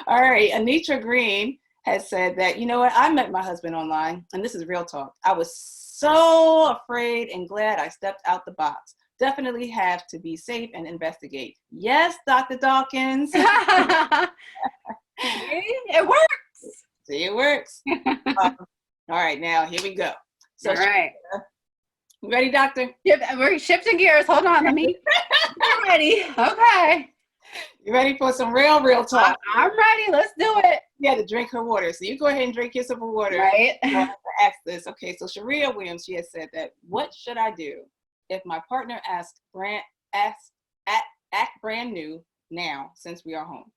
Speaker 1: All right. Anitra Green has said that, you know what, I met my husband online, and this is real talk. I was so afraid and glad I stepped out the box. Definitely have to be safe and investigate. Yes, Dr. Dawkins.
Speaker 2: See, it works.
Speaker 1: See, it works. All right, now here we go. So,
Speaker 2: all right.
Speaker 1: You ready, doctor?
Speaker 2: Yep, we're shifting gears. Hold on, let me get ready. Okay.
Speaker 1: You ready for some real talk?
Speaker 2: I'm ready. Let's do it.
Speaker 1: You had to drink her water. So you go ahead and drink your sip of water.
Speaker 2: Right.
Speaker 1: I have to ask this. Okay, so Sharia Williams, she has said that, what should I do if my partner act brand new now since we are home?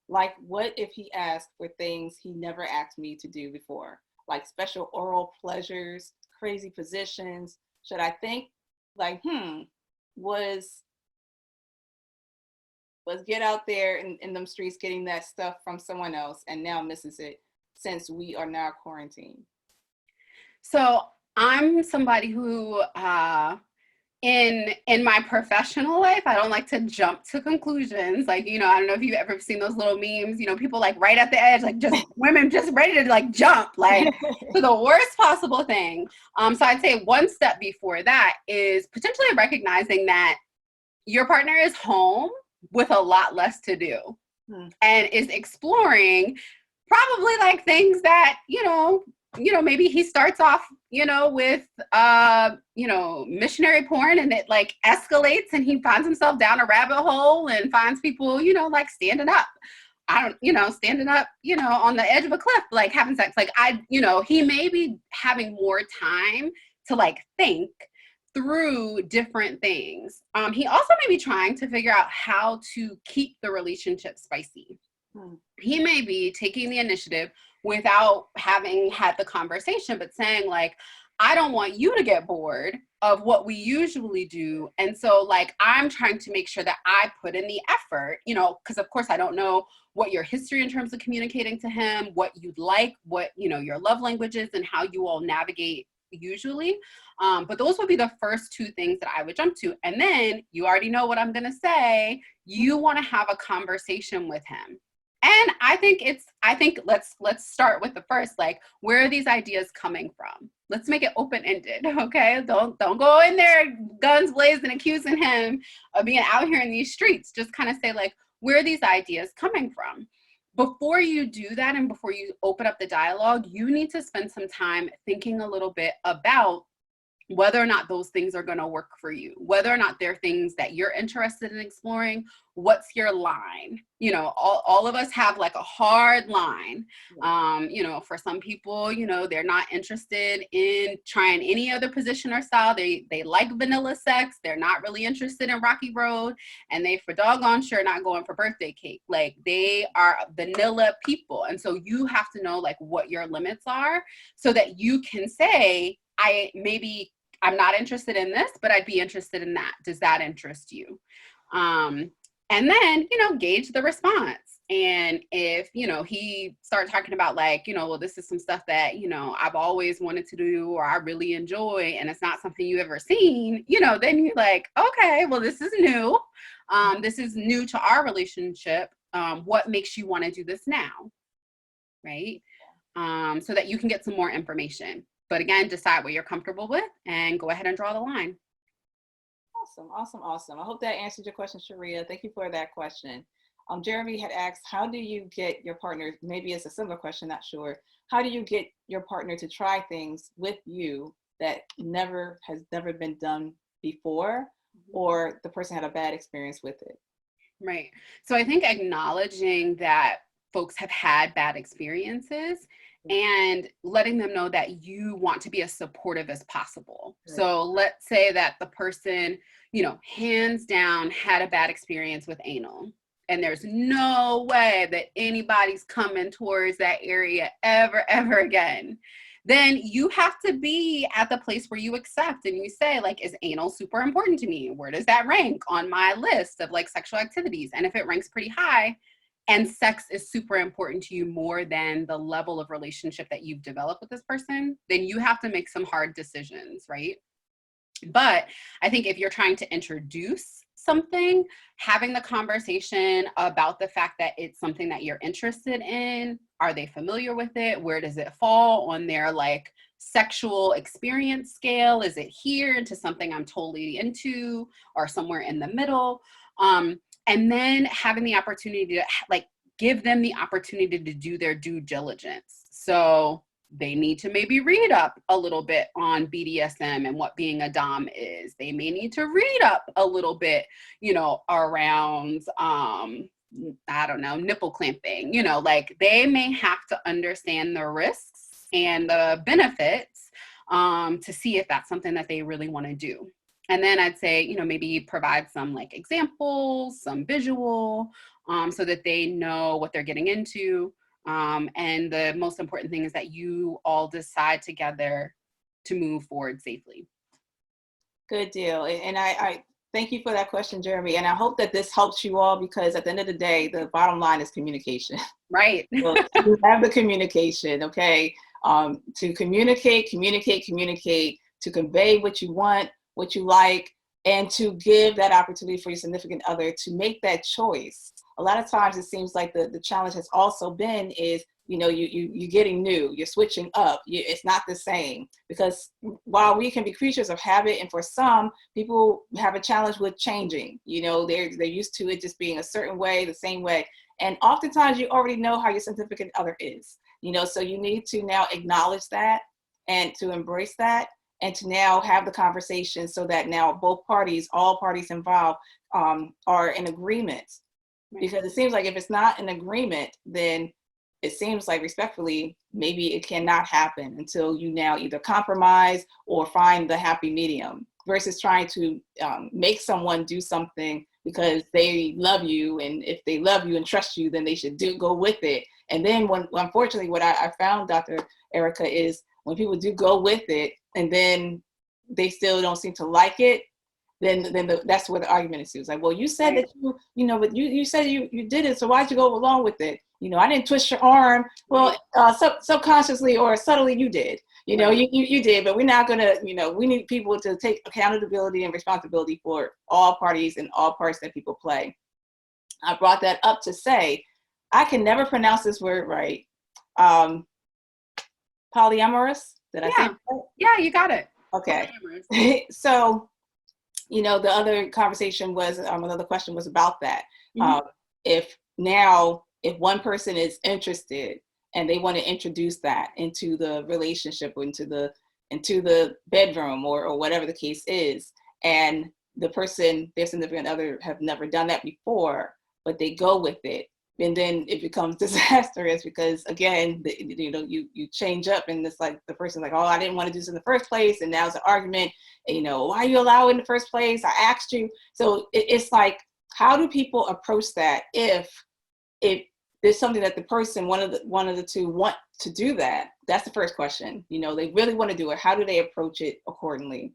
Speaker 1: Like, what if he asked for things he never asked me to do before? Like special oral pleasures, crazy positions. Should I think like, was get out there in them streets getting that stuff from someone else and now misses it since we are now quarantined?
Speaker 2: So I'm somebody who, in my professional life, I don't like to jump to conclusions. Like, I don't know if you've ever seen those little memes, people like right at the edge, like just women just ready to like jump, like to the worst possible thing. So I'd say one step before that is potentially recognizing that your partner is home with a lot less to do and is exploring probably like things that, maybe he starts off, with, missionary porn, and it like escalates and he finds himself down a rabbit hole and finds people, like standing up. Standing up, on the edge of a cliff, like having sex. Like he may be having more time to like think through different things. He also may be trying to figure out how to keep the relationship spicy. He may be taking the initiative without having had the conversation, but saying like, I don't want you to get bored of what we usually do. And so like, I'm trying to make sure that I put in the effort, because of course I don't know what your history in terms of communicating to him, what you'd like, what, your love languages and how you all navigate usually. But those would be the first two things that I would jump to. And then you already know what I'm going to say. You want to have a conversation with him. And I think let's start with the first, like, where are these ideas coming from? Let's make it open-ended, okay? Don't go in there guns blazing, accusing him of being out here in these streets. Just kind of say like, where are these ideas coming from? Before you do that and before you open up the dialogue, you need to spend some time thinking a little bit about whether or not those things are going to work for you, whether or not they're things that you're interested in exploring. What's your line? All of us have like a hard line. For some people, they're not interested in trying any other position or style. They like vanilla sex. They're not really interested in Rocky Road, and they for doggone sure not going for birthday cake. Like, they are vanilla people. And so you have to know like what your limits are so that you can say, I'm not interested in this, but I'd be interested in that. Does that interest you? And then, gauge the response. And if, he starts talking about like, well, this is some stuff that, I've always wanted to do, or I really enjoy, and it's not something you've ever seen, then you're like, okay, well, this is new. This is new to our relationship. What makes you want to do this now? Right? So that you can get some more information. But again, decide what you're comfortable with and go ahead and draw the line.
Speaker 1: Awesome. I hope that answered your question, Sharia. Thank you for that question. Jeremy had asked, how do you get your partner, maybe it's a similar question, not sure. How do you get your partner to try things with you that has never been done before, or the person had a bad experience with it?
Speaker 2: Right. So I think acknowledging that folks have had bad experiences and letting them know that you want to be as supportive as possible. Right. So let's say that the person, hands down had a bad experience with anal, and there's no way that anybody's coming towards that area ever again. Then you have to be at the place where you accept and you say like, is anal super important to me? Where does that rank on my list of like sexual activities? And if it ranks pretty high, and sex is super important to you more than the level of relationship that you've developed with this person, then you have to make some hard decisions, right? But I think if you're trying to introduce something, having the conversation about the fact that it's something that you're interested in, are they familiar with it? Where does it fall on their like sexual experience scale? Is it here into something I'm totally into, or somewhere in the middle? And then having the opportunity to like give them the opportunity to do their due diligence. So they need to maybe read up a little bit on BDSM and what being a dom is. They may need to read up a little bit, you know, around I don't know, nipple clamping. You know, like they may have to understand the risks and the benefits to see if that's something that they really want to do. And then I'd say, you know, maybe provide some like examples, some visual, so that they know what they're getting into. And the most important thing is that you all decide together to move forward safely.
Speaker 1: Good deal. And I thank you for that question, Jeremy. And I hope that this helps you all, because at the end of the day, the bottom line is communication.
Speaker 2: Right.
Speaker 1: So you have the communication, okay? To communicate, to convey what you want, what you like, and to give that opportunity for your significant other to make that choice. A lot of times it seems like the challenge has also been is, you know, you're getting new, you're switching up, it's not the same. Because while we can be creatures of habit, and for some people have a challenge with changing, you know, they're used to it just being a certain way, the same way. And oftentimes you already know how your significant other is, you know, so you need to now acknowledge that and to embrace that, and to now have the conversation so that now both parties, all parties involved, are in agreement. Because it seems like if it's not an agreement, then it seems like respectfully, maybe it cannot happen until you now either compromise or find the happy medium, versus trying to make someone do something because they love you. And if they love you and trust you, then they should go with it. And then unfortunately, what I found, Dr. Erika, is when people do go with it and then they still don't seem to like it, then that's where the argument ensues. Like, well, you said
Speaker 2: Right.
Speaker 1: that you know, but you said you did it, so why'd you go along with it? You know, I didn't twist your arm. Well, subconsciously or subtly you did. You know,
Speaker 2: Right.
Speaker 1: you did, but we're not gonna, you know, we need people to take accountability and responsibility for all parties and all parts that people play. I brought that up to say, I can never pronounce this word right. Polyamorous, did I say
Speaker 2: Yeah.
Speaker 1: that right?
Speaker 2: Yeah, you got it.
Speaker 1: Okay. So, you know, the other conversation was, another question was about that.
Speaker 2: Mm-hmm.
Speaker 1: If one person is interested and they want to introduce that into the relationship or into the bedroom or whatever the case is, and the person, their significant other, have never done that before, but they go with it, and then it becomes disastrous because, again, you know, you change up, and it's like the person's like, oh, I didn't want to do this in the first place, and now it's an argument. And, you know, why are you allowed in the first place? I asked you. So it's like, how do people approach that if there's something that the person, one of the two, want to do that? That's the first question. You know, they really want to do it. How do they approach it accordingly?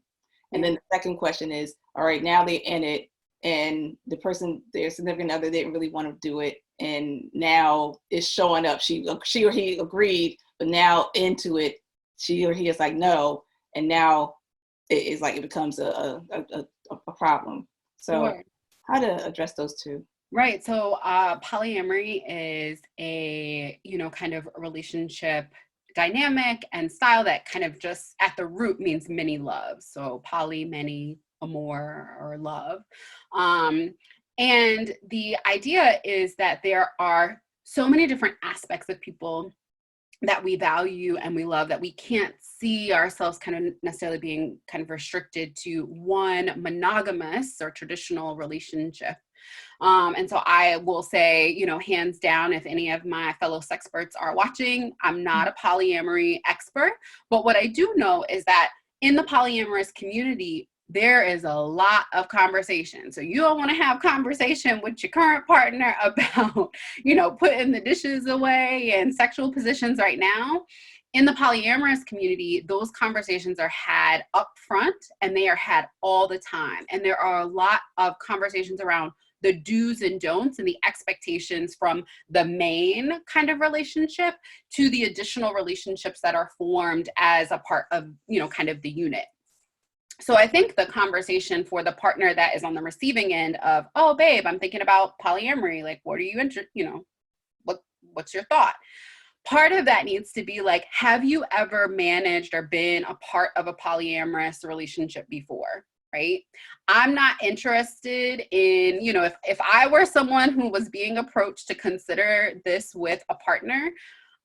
Speaker 1: And then the second question is, all right, now they're in it, and the person, their significant other, didn't really want to do it, and now it's showing up. She or he agreed, but now into it, she or he is like, no, and now it's like it becomes a problem. So
Speaker 2: Sure.
Speaker 1: how to address those two?
Speaker 2: Right. So polyamory is a, you know, kind of relationship dynamic and style that kind of just at the root means many loves. So poly, many, amor, or love. And the idea is that there are so many different aspects of people that we value and we love that we can't see ourselves kind of necessarily being kind of restricted to one monogamous or traditional relationship. And so I will say, you know, hands down, if any of my fellow sexperts are watching, I'm not a polyamory expert, but what I do know is that in the polyamorous community, there is a lot of conversation. So you don't want to have conversation with your current partner about, you know, putting the dishes away and sexual positions right now. In the polyamorous community, those conversations are had up front and they are had all the time. And there are a lot of conversations around the do's and don'ts and the expectations from the main kind of relationship to the additional relationships that are formed as a part of, you know, kind of the unit. So I think the conversation for the partner that is on the receiving end of, oh, babe, I'm thinking about polyamory. Like, what are you what's your thought? Part of that needs to be like, have you ever managed or been a part of a polyamorous relationship before? Right? I'm not interested in, if I were someone who was being approached to consider this with a partner,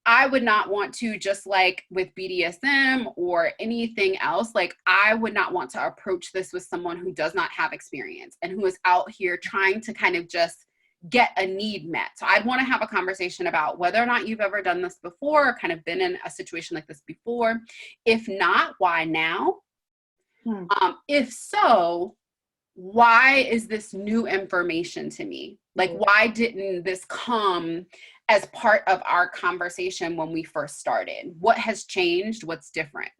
Speaker 2: I would not want to, just like with BDSM or anything else, like I would not want to approach this with someone who does not have experience and who is out here trying to kind of just get a need met. So I'd want to have a conversation about whether or not you've ever done this before, or kind of been in a situation like this before. If not, why now? If so, why is this new information to me? Like, why didn't this come as part of our conversation when we first started? What has changed? What's different?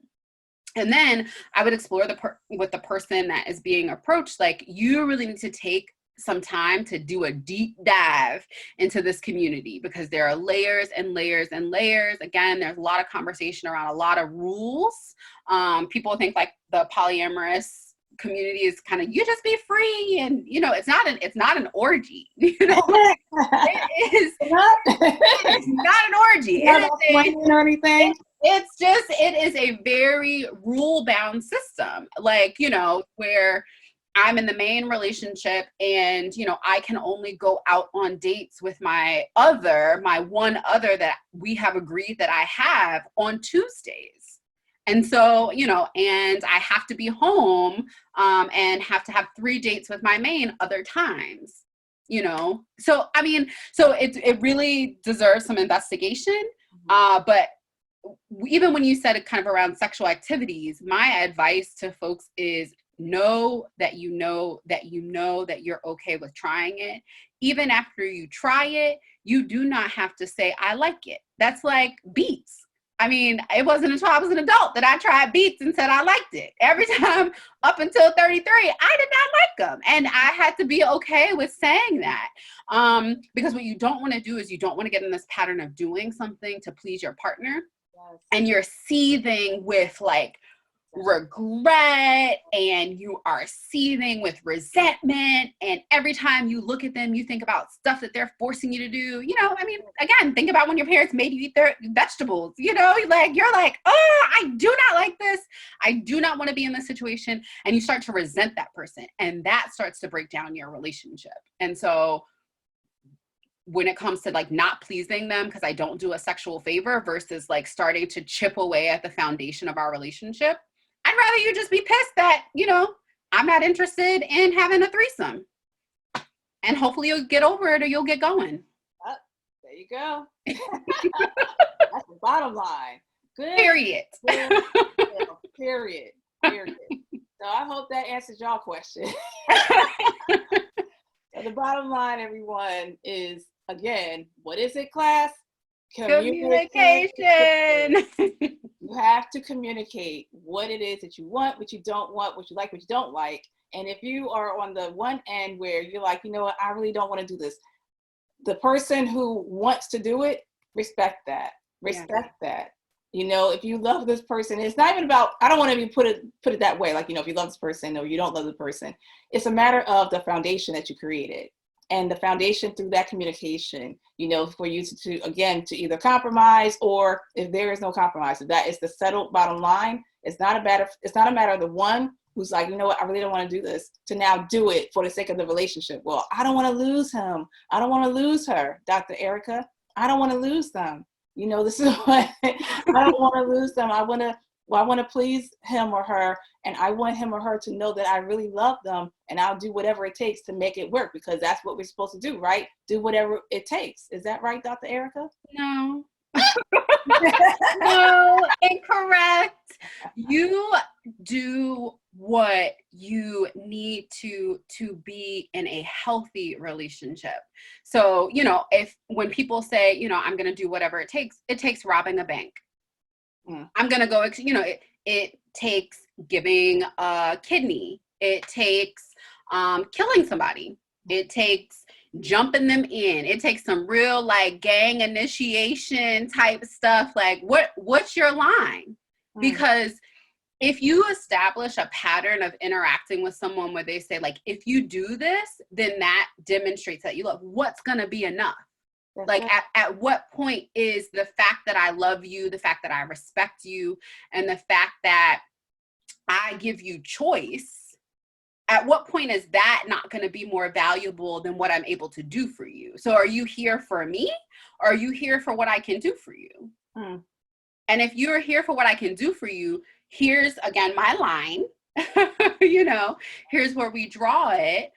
Speaker 2: And then I would explore with the person that is being approached, like, you really need to take some time to do a deep dive into this community, because there are layers and layers and layers. Again, there's a lot of conversation around a lot of rules. People think like the polyamorous community is kind of, you just be free, and it's not an orgy. It is it's not an orgy. It is a very rule bound system, like, where I'm in the main relationship and, I can only go out on dates with my one other that we have agreed that I have on Tuesdays. And so, and I have to be home and have to have 3 dates with my main other times, So, it really deserves some investigation. But even when you said it kind of around sexual activities, my advice to folks is know that that you're okay with trying it. Even after you try it, you do not have to say, I like it. That's like beats. I mean, it wasn't until I was an adult that I tried beats and said I liked it. Every time up until 33, I did not like them. And I had to be okay with saying that. Because what you don't want to do is you don't want to get in this pattern of doing something to please your partner. Yes. And you're seething with like regret, and you are seething with resentment, and every time you look at them you think about stuff that they're forcing you to do. Again, think about when your parents made you eat their vegetables. Like you're like, oh, I do not like this, I do not want to be in this situation, and you start to resent that person, and that starts to break down your relationship. And so when it comes to like not pleasing them because I don't do a sexual favor versus like starting to chip away at the foundation of our relationship, I'd rather you just be pissed that, I'm not interested in having a threesome. And hopefully you'll get over it or you'll get going.
Speaker 1: There you go. That's the bottom line. Good.
Speaker 2: Period.
Speaker 1: Good. Period. So I hope that answers y'all question. So the bottom line, everyone, is, again, what is it, class?
Speaker 2: Communication.
Speaker 1: You have to communicate what it is that you want, what you don't want, what you like, what you don't like. And if you are on the one end where you're like, you know what, I really don't want to do this, the person who wants to do it, respect that. That. If you love this person, it's not even about, I don't want to be put it that way. Like, if you love this person or you don't love the person, it's a matter of the foundation that you created. And the foundation through that communication, for you to either compromise, or if there is no compromise, so that is the settled bottom line. It's not a matter of the one who's like, you know what, I really don't want to do this, to now do it for the sake of the relationship. Well, I don't want to lose him. I don't want to lose her, Dr. Erika. I don't want to lose them. This is what I don't want to lose them. I want to please him or her, and I want him or her to know that I really love them, and I'll do whatever it takes to make it work, because that's what we're supposed to do, right? Do whatever it takes. Is that right, Dr. Erika?
Speaker 2: No. No, incorrect. You do what you need to be in a healthy relationship. So, when people say, I'm going to do whatever it takes robbing a bank. I'm going to go, it takes giving a kidney. It takes killing somebody. It takes jumping them in. It takes some real like gang initiation type stuff. Like what's your line? Because if you establish a pattern of interacting with someone where they say, like, if you do this, then that demonstrates that you love, what's going to be enough?
Speaker 1: That's
Speaker 2: Like,
Speaker 1: it.
Speaker 2: at what point is the fact that I love you, the fact that I respect you, and the fact that I give you choice, at what point is that not going to be more valuable than what I'm able to do for you? So are you here for me, or are you here for what I can do for you?
Speaker 1: Mm.
Speaker 2: And if you're here for what I can do for you, here's again my line, you know, here's where we draw it.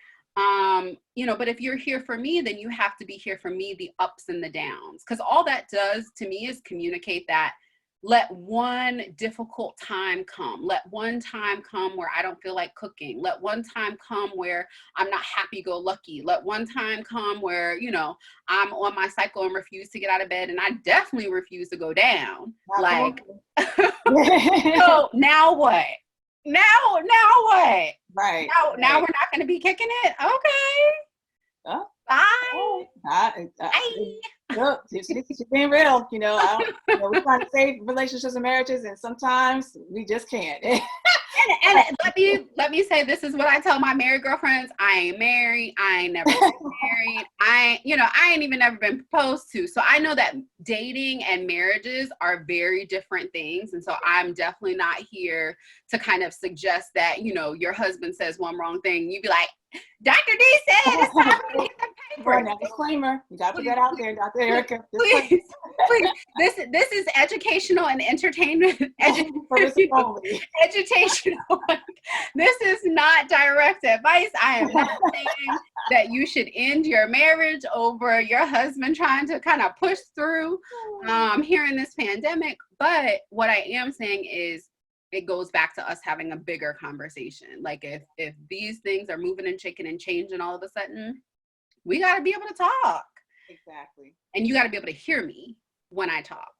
Speaker 2: You know, but if you're here for me, then you have to be here for me, the ups and the downs. Because all that does to me is communicate that let one difficult time come. Let one time come where I don't feel like cooking. Let one time come where I'm not happy-go-lucky. Let one time come where, you know, I'm on my cycle and refuse to get out of bed. And I definitely refuse to go down. Like, so now what? Now what?
Speaker 1: Right.
Speaker 2: Now we're not going to be kicking it? Okay.
Speaker 1: Oh,
Speaker 2: Bye.
Speaker 1: oh,
Speaker 2: Bye.
Speaker 1: look, she's being real. You know, we're trying to save relationships and marriages, and sometimes we just can't.
Speaker 2: And let me say, this is what I tell my married girlfriends. I ain't married. I ain't never been married. I ain't even never been proposed to. So I know that dating and marriages are very different things. And so I'm definitely not here to kind of suggest that, you know, your husband says one wrong thing, you'd be like, Dr. D said it's time for me to get the paper.
Speaker 1: Now, disclaimer. You got to put that out there, Dr. Erika.
Speaker 2: Please. This is educational and entertainment. Educational. This is not direct advice. I am not saying that you should end your marriage over your husband trying to kind of push through here in this pandemic. But what I am saying is, it goes back to us having a bigger conversation. Like, if these things are moving and shaking and changing all of a sudden, we got to be able to talk.
Speaker 1: Exactly.
Speaker 2: And you got to be able to hear me when I talk.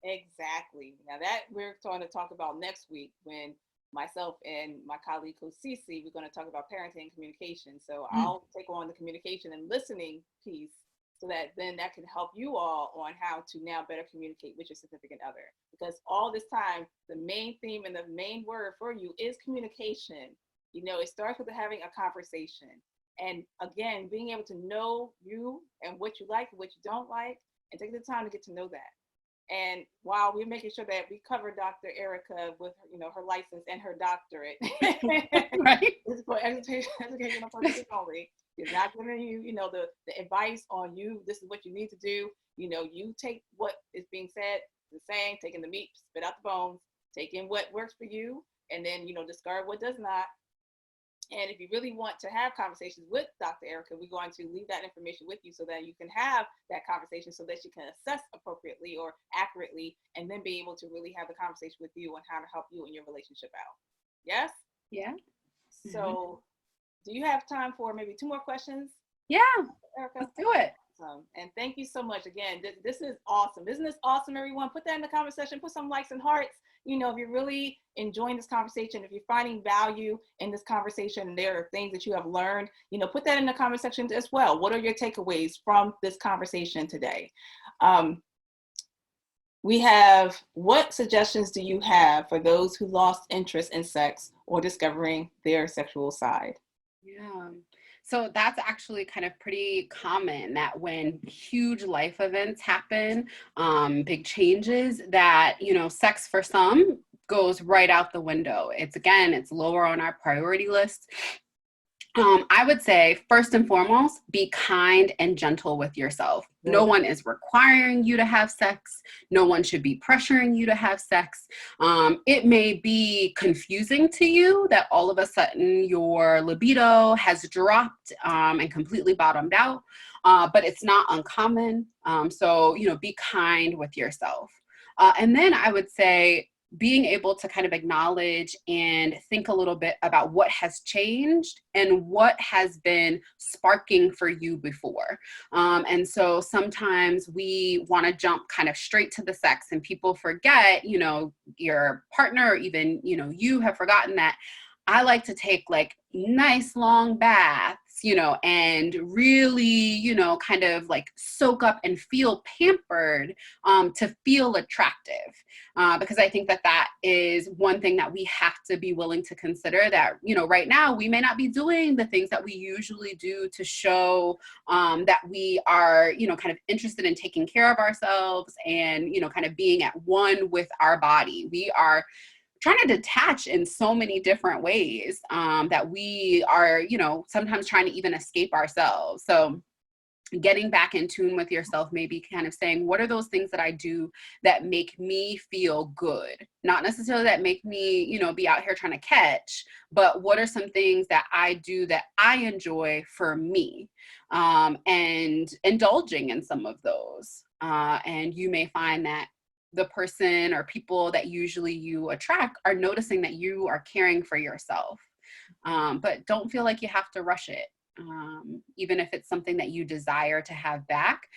Speaker 1: Exactly. Now that we're going to talk about next week, when myself and my colleague Cece, we're going to talk about parenting and communication. So I'll take on the communication and listening piece, so that then that can help you all on how to now better communicate with your significant other. Because all this time, the main theme and the main word for you is communication. You know, it starts with having a conversation. And again, being able to know you and what you like and what you don't like, and take the time to get to know that. And while we're making sure that we cover Dr. Erika with, you know, her license and her doctorate,
Speaker 2: right?
Speaker 1: This is for educational purposes only. It's not giving you, you know, the advice on you. This is what you need to do. You know, you take what is being said, the saying, taking the meat, spit out the bones, take in what works for you, and then, you know, discard what does not. And if you really want to have conversations with Dr. Erika, we're going to leave that information with you so that you can have that conversation, so that you can assess appropriately or accurately, and then be able to really have the conversation with you on how to help you in your relationship out. Yes?
Speaker 2: Yeah.
Speaker 1: So do you have time for maybe 2 more questions?
Speaker 2: Yeah,
Speaker 1: Erika?
Speaker 2: let's do it.
Speaker 1: And thank you so much. Again, this is awesome. Isn't this awesome, everyone? Put that in the comment section. Put some likes and hearts. You know, if you're really enjoying this conversation, if you're finding value in this conversation, and there are things that you have learned, you know, put that in the comment section as well. What are your takeaways from this conversation today? We have, what suggestions do you have for those who lost interest in sex or discovering their sexual side?
Speaker 2: Yeah. So that's actually kind of pretty common, that when huge life events happen, big changes, that, you know, sex for some goes right out the window. It's lower on our priority list. I would say, first and foremost, be kind and gentle with yourself. No one is requiring you to have sex. No one should be pressuring you to have sex. It may be confusing to you that all of a sudden your libido has dropped and completely bottomed out, but it's not uncommon. So, you know, be kind with yourself. And then I would say, being able to kind of acknowledge and think a little bit about what has changed and what has been sparking for you before. And so sometimes we want to jump kind of straight to the sex, and people forget, you know, your partner, or even, you know, you have forgotten that I like to take like nice long baths and really, kind of like soak up and feel pampered to feel attractive. Because I think that is one thing that we have to be willing to consider, that, right now we may not be doing the things that we usually do to show that we are, kind of interested in taking care of ourselves and, kind of being at one with our body. We are trying to detach in so many different ways that we are, sometimes trying to even escape ourselves. So getting back in tune with yourself, maybe kind of saying, what are those things that I do that make me feel good? Not necessarily that make me, be out here trying to catch, but what are some things that I do that I enjoy for me? And indulging in some of those. And you may find that the person or people that usually you attract are noticing that you are caring for yourself. But don't feel like you have to rush it. Even if it's something that you desire to have back,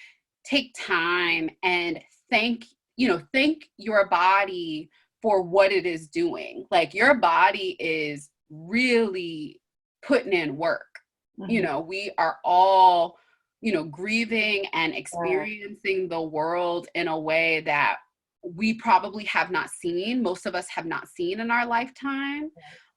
Speaker 2: take time and thank your body for what it is doing. Like, your body is really putting in work.
Speaker 1: Mm-hmm.
Speaker 2: We are all, grieving and experiencing the world in a way that we probably have not seen, most of us have not seen in our lifetime.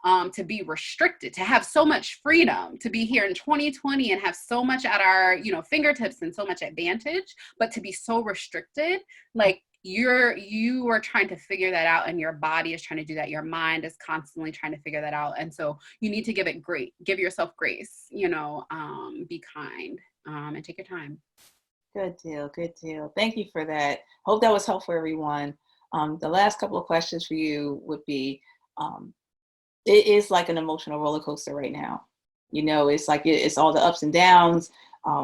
Speaker 2: To be restricted, to have so much freedom, to be here in 2020 and have so much at our, fingertips and so much advantage, but to be so restricted, like you are trying to figure that out, and your body is trying to do that. Your mind is constantly trying to figure that out. And so you need to give yourself grace, be kind, and take your time.
Speaker 1: Good deal. Good deal. Thank you for that. Hope that was helpful, everyone. The last couple of questions for you would be, it is like an emotional roller coaster right now. It's like it's all the ups and downs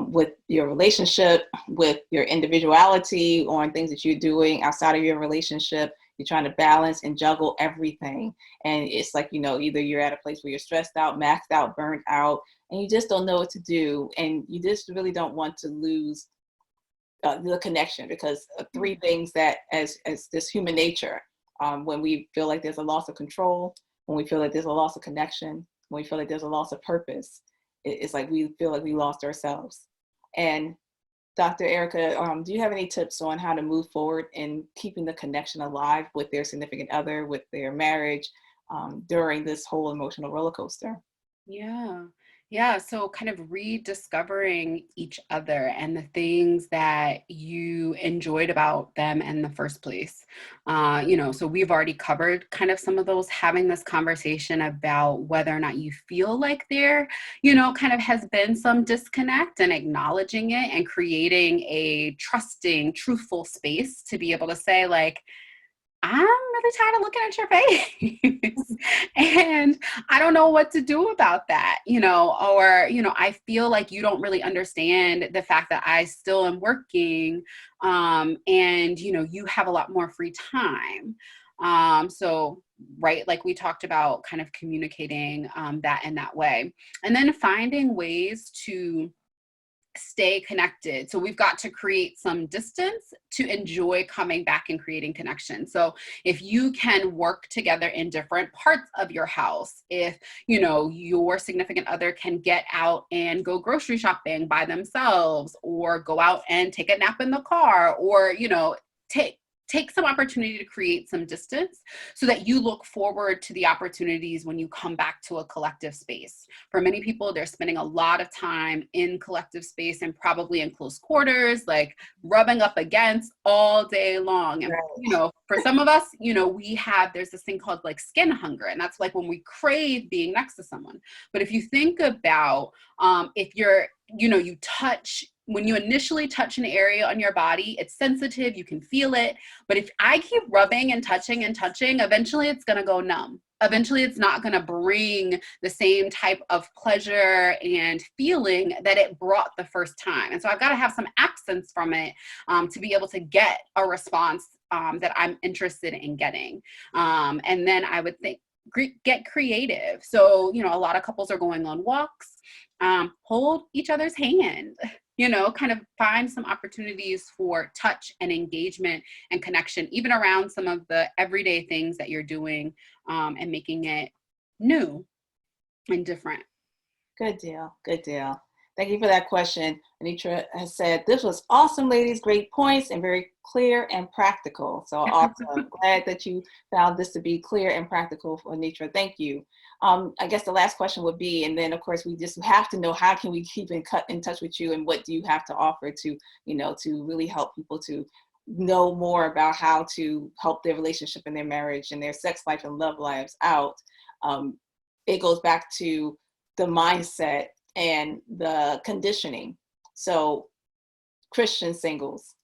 Speaker 1: with your relationship, with your individuality, on things that you're doing outside of your relationship. You're trying to balance and juggle everything. And it's like, either you're at a place where you're stressed out, maxed out, burnt out, and you just don't know what to do. And you just really don't want to lose the connection, because three things that as this human nature, when we feel like there's a loss of control, when we feel like there's a loss of connection, when we feel like there's a loss of purpose, it's like we feel like we lost ourselves. And Dr. Erika, do you have any tips on how to move forward in keeping the connection alive with their significant other, with their marriage, during this whole emotional roller coaster?
Speaker 2: Yeah. Yeah. So kind of rediscovering each other and the things that you enjoyed about them in the first place. So we've already covered kind of some of those, having this conversation about whether or not you feel like there, kind of has been some disconnect, and acknowledging it and creating a trusting, truthful space to be able to say, like, I'm really tired of looking at your face and I don't know what to do about that, or, I feel like you don't really understand the fact that I still am working, and, you have a lot more free time. So, right, like we talked about, kind of communicating that in that way, and then finding ways to stay connected. So we've got to create some distance to enjoy coming back and creating connection. So if you can work together in different parts of your house, if your significant other can get out and go grocery shopping by themselves, or go out and take a nap in the car, or take some opportunity to create some distance so that you look forward to the opportunities when you come back to a collective space. For many people, they're spending a lot of time in collective space and probably in close quarters, like rubbing up against all day long. And, for some of us, there's this thing called like skin hunger. And that's like when we crave being next to someone. But if you think about, if you're, you touch, when you initially touch an area on your body, it's sensitive, you can feel it. But if I keep rubbing and touching, eventually it's going to go numb. Eventually it's not going to bring the same type of pleasure and feeling that it brought the first time. And so I've got to have some absence from it to be able to get a response that I'm interested in getting. And then I would think, get creative. So, a lot of couples are going on walks, hold each other's hand, kind of find some opportunities for touch and engagement and connection, even around some of the everyday things that you're doing, and making it new and different.
Speaker 1: Good deal. Good deal. Thank you for that question. Anitra has said, this was awesome, ladies. Great points and very clear and practical. So awesome. Glad that you found this to be clear and practical for Anitra. Thank you. I guess the last question would be, and then of course we just have to know, how can we keep in touch with you, and what do you have to offer to, to really help people to know more about how to help their relationship and their marriage and their sex life and love lives out. It goes back to the mindset and the conditioning. So Christian singles,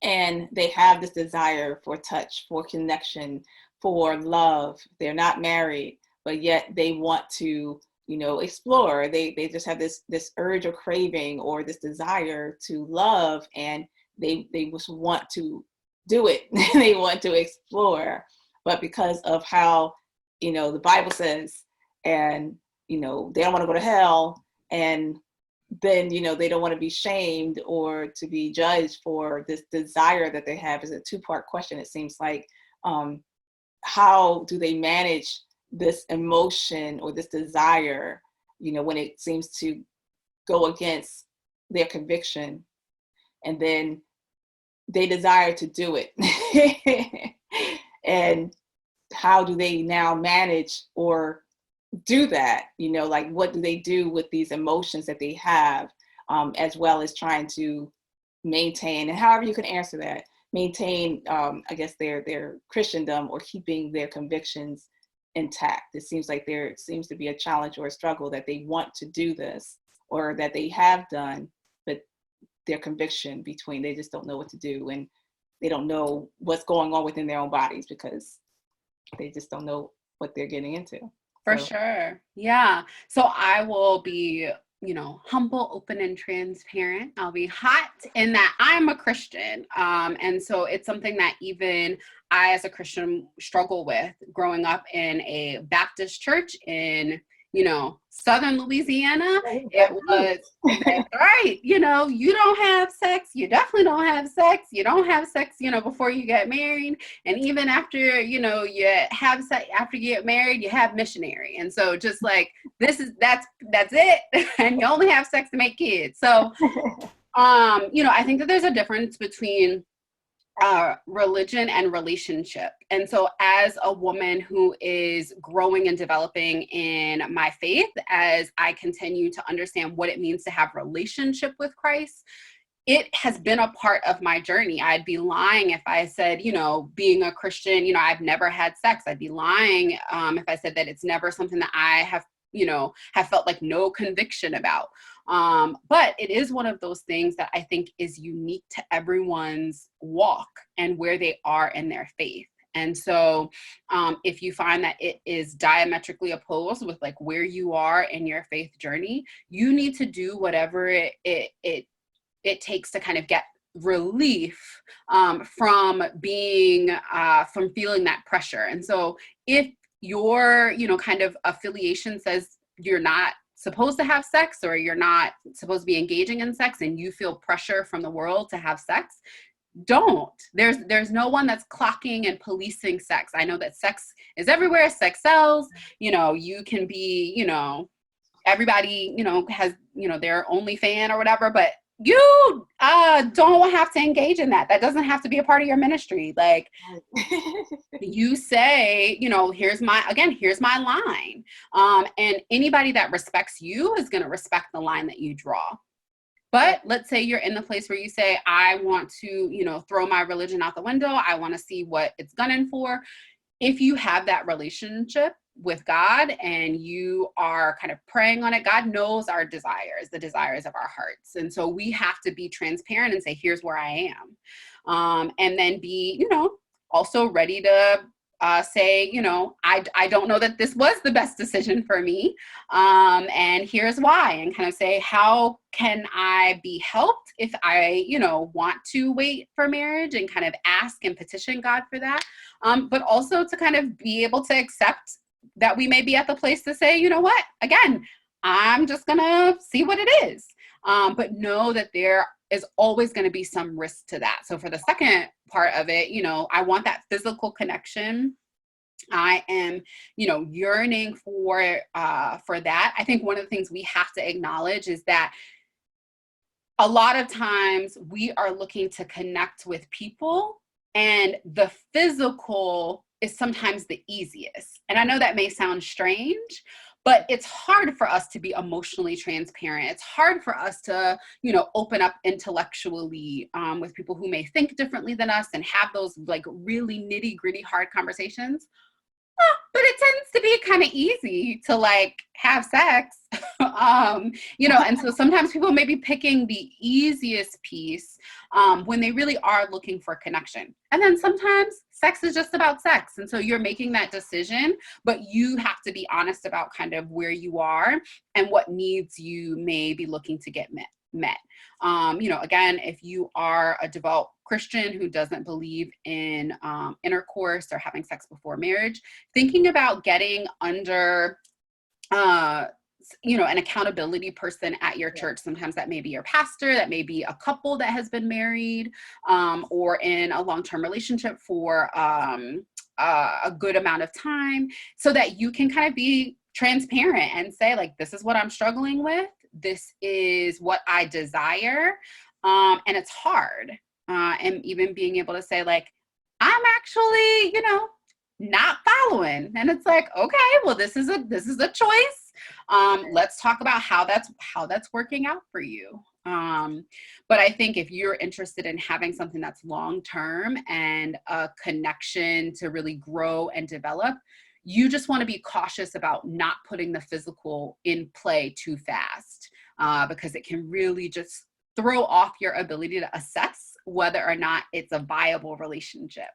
Speaker 1: and they have this desire for touch, for connection, for love. They're not married, but yet they want to, explore. They just have this urge or craving or this desire to love, and they just want to do it. They want to explore, but because of how, the Bible says, and they don't want to go to hell, and then they don't want to be shamed or to be judged for this desire that they have. Is a two-part question, it seems like. How do they manage this emotion or this desire, when it seems to go against their conviction, and then they desire to do it? And how do they now manage or do that? Like, what do they do with these emotions that they have, as well as trying to maintain, and however you can answer that, maintain, I guess, their Christendom, or keeping their convictions intact. It seems like there seems to be a challenge or a struggle that they want to do this, or that they have done, but their conviction between, they just don't know what to do, and they don't know what's going on within their own bodies, because they just don't know what they're getting into.
Speaker 2: For sure. Yeah. So I will be, humble, open, and transparent. I'll be hot in that I'm a Christian. And so it's something that even I, as a Christian, struggle with growing up in a Baptist church in, Southern Louisiana. It was, that's right. You don't have sex. You definitely don't have sex. You don't have sex, before you get married. And even after, you have sex, after you get married, you have missionary. And so just like, that's it. And you only have sex to make kids. So, I think that there's a difference between religion and relationship. And so as a woman who is growing and developing in my faith, as I continue to understand what it means to have relationship with Christ, it has been a part of my journey. I'd be lying if I said, being a Christian, I've never had sex. I'd be lying if I said that it's never something that I have felt like no conviction about. But it is one of those things that I think is unique to everyone's walk and where they are in their faith. And so if you find that it is diametrically opposed with like where you are in your faith journey, you need to do whatever it takes to kind of get relief from being from feeling that pressure. And so if your kind of affiliation says you're not supposed to have sex, or you're not supposed to be engaging in sex, and you feel pressure from the world to have sex, don't. There's no one that's clocking and policing sex. I know that sex is everywhere. Sex sells. You can be, everybody, has, their OnlyFans or whatever, but you don't have to engage in that. That doesn't have to be a part of your ministry. Like, you say, here's my line. And anybody that respects you is going to respect the line that you draw. But let's say you're in the place where you say, I want to, throw my religion out the window. I want to see what it's gunning for. If you have that relationship with God and you are kind of praying on it, God knows our desires, the desires of our hearts. And so we have to be transparent and say, here's where I am. And then be, also ready to say, I don't know that this was the best decision for me. And here's why, and kind of say, how can I be helped if I, want to wait for marriage, and kind of ask and petition God for that. But also to kind of be able to accept that we may be at the place to say, you know what, again, I'm just going to see what it is. But know that there is always going to be some risk to that. So for the second part of it, I want that physical connection I am, yearning for that. I think one of the things we have to acknowledge is that a lot of times we are looking to connect with people, and the physical is sometimes the easiest. And I know that may sound strange, but it's hard for us to be emotionally transparent. It's hard for us to, open up intellectually with people who may think differently than us and have those like really nitty gritty hard conversations. But it tends to be kind of easy to like have sex. And so sometimes people may be picking the easiest piece when they really are looking for connection. And then sometimes sex is just about sex. And so you're making that decision, but you have to be honest about kind of where you are and what needs you may be looking to get met. Again, if you are a devout Christian who doesn't believe in intercourse or having sex before marriage, thinking about getting under an accountability person at your church. Sometimes that may be your pastor, that may be a couple that has been married or in a long-term relationship for a good amount of time, so that you can kind of be transparent and say, like, this is what I'm struggling with. This is what I desire. And it's hard. And even being able to say, like, I'm actually, not following. And it's like, okay, well, this is a choice. Let's talk about how that's working out for you. But I think if you're interested in having something that's long-term and a connection to really grow and develop, you just want to be cautious about not putting the physical in play too fast, because it can really just throw off your ability to assess whether or not it's a viable relationship.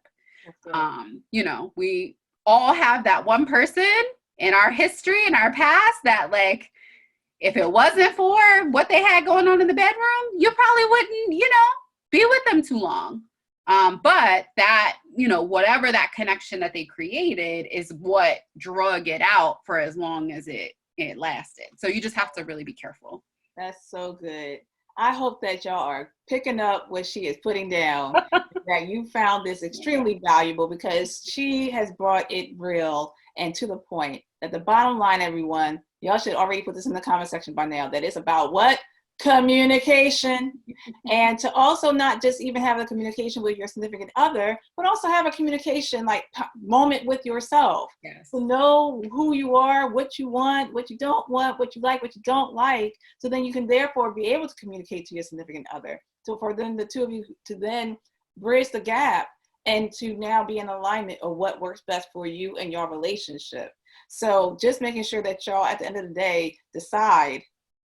Speaker 2: We all have that one person in our history, in our past, that like, if it wasn't for what they had going on in the bedroom, you probably wouldn't, be with them too long. But that, whatever that connection that they created is what drug it out for as long as it lasted. So you just have to really be careful.
Speaker 1: That's so good. I hope that y'all are picking up what she is putting down, that you found this extremely valuable, because she has brought it real and to the point. That the bottom line, everyone, y'all should already put this in the comment section by now, that it's about what? Communication. And to also not just even have a communication with your significant other, but also have a communication like moment with yourself.
Speaker 2: Yes.
Speaker 1: To know who you are, what you want, what you don't want, what you like, what you don't like, so then you can therefore be able to communicate to your significant other. So for then the two of you to then bridge the gap and to now be in alignment of what works best for you and your relationship. So just making sure that y'all at the end of the day decide,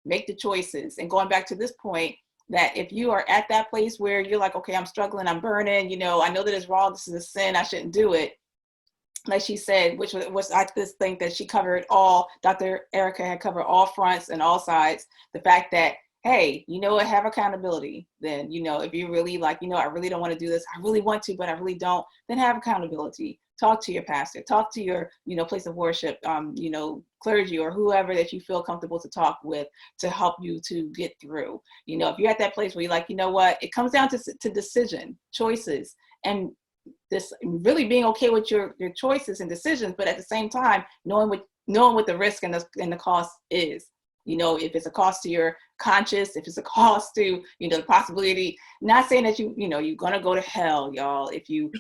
Speaker 1: make the choices. And going back to this point, that if you are at that place where you're like, okay, I'm struggling, I'm burning, I know that it's wrong, this is a sin, I shouldn't do it. Like she said, which was I just think that she covered all, Dr. Erika had covered all fronts and all sides. The fact that, hey, have accountability. Then, if you really like, I really don't want to do this, I really want to, but I really don't, then have accountability. Talk to your pastor, talk to your, place of worship, clergy or whoever that you feel comfortable to talk with to help you to get through. If you're at that place where you're like, what, it comes down to decision, choices, and this really being okay with your choices and decisions, but at the same time, knowing what the risk and the cost is. If it's a cost to your conscience, if it's a cost to, the possibility, not saying that you're going to go to hell, y'all, if you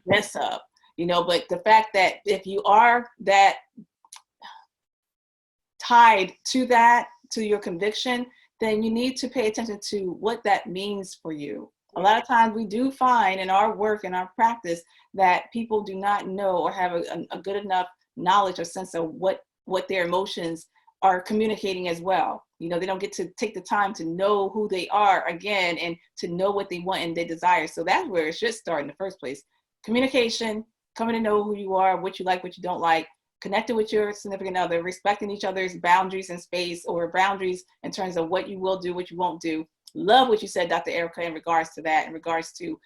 Speaker 1: mess up, but the fact that if you are that tied to your conviction, then you need to pay attention to what that means for you. A lot of times we do find in our work and our practice that people do not know or have a good enough knowledge or sense of what their emotions are communicating as well. They don't get to take the time to know who they are again and to know what they want and their desires. So that's where it should start in the first place. Communication, coming to know who you are, what you like, what you don't like, connecting with your significant other, respecting each other's boundaries and space, or boundaries in terms of what you will do, what you won't do. Love what you said, Dr. Erika, in regards to that, in regards to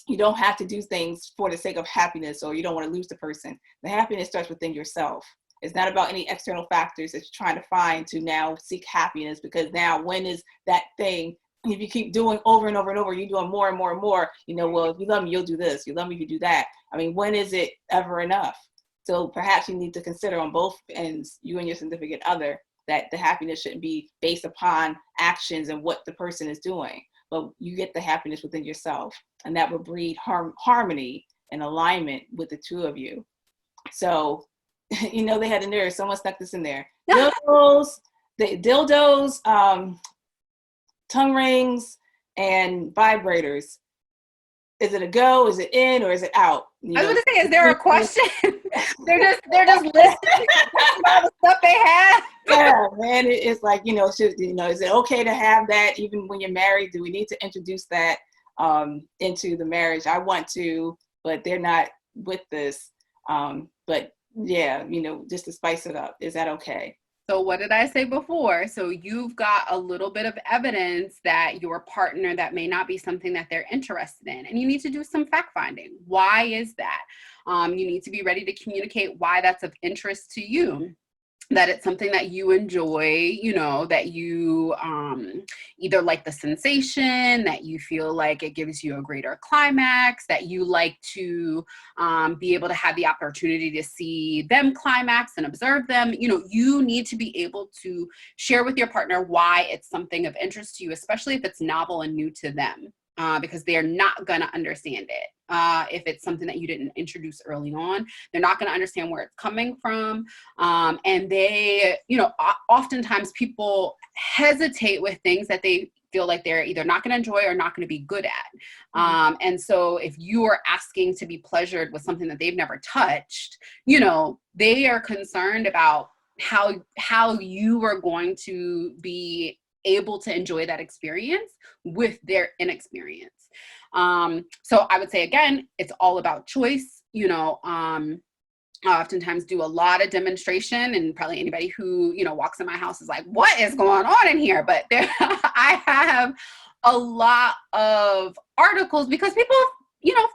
Speaker 1: you don't have to do things for the sake of happiness, or you don't want to lose the person. The happiness starts within yourself. It's not about any external factors that you're trying to find to now seek happiness, because now when is that thing if you keep doing over and over and over, you're doing more and more and more, well, if you love me, you'll do this. You love me, you do that. I mean, when is it ever enough? So perhaps you need to consider on both ends, you and your significant other, that the happiness shouldn't be based upon actions and what the person is doing, but you get the happiness within yourself, and that will breed harmony and alignment with the two of you. So, they had in there, someone stuck this in there. Dildos, tongue rings, and vibrators. Is it a go? Is it in, or is it out?
Speaker 2: I was going to say, is there a question? they're just listing all the stuff they have.
Speaker 1: Yeah, man, it's like, is it okay to have that even when you're married? Do we need to introduce that into the marriage? I want to, but they're not with this. But yeah, just to spice it up. Is that okay?
Speaker 2: So what did I say before? So you've got a little bit of evidence that your partner, that may not be something that they're interested in. And you need to do some fact finding. Why is that? You need to be ready to communicate why that's of interest to you. That it's something that you enjoy, that you either like the sensation, that you feel like it gives you a greater climax, that you like to be able to have the opportunity to see them climax and observe them. You need to be able to share with your partner why it's something of interest to you, especially if it's novel and new to them. Because they're not going to understand it. If it's something that you didn't introduce early on, they're not going to understand where it's coming from. And they, oftentimes people hesitate with things that they feel like they're either not going to enjoy or not going to be good at. And so if you are asking to be pleasured with something that they've never touched, they are concerned about how you are going to be able to enjoy that experience with their inexperience. So I would say, again, it's all about choice. I oftentimes do a lot of demonstration, and probably anybody who, walks in my house is like, what is going on in here? But I have a lot of articles because people,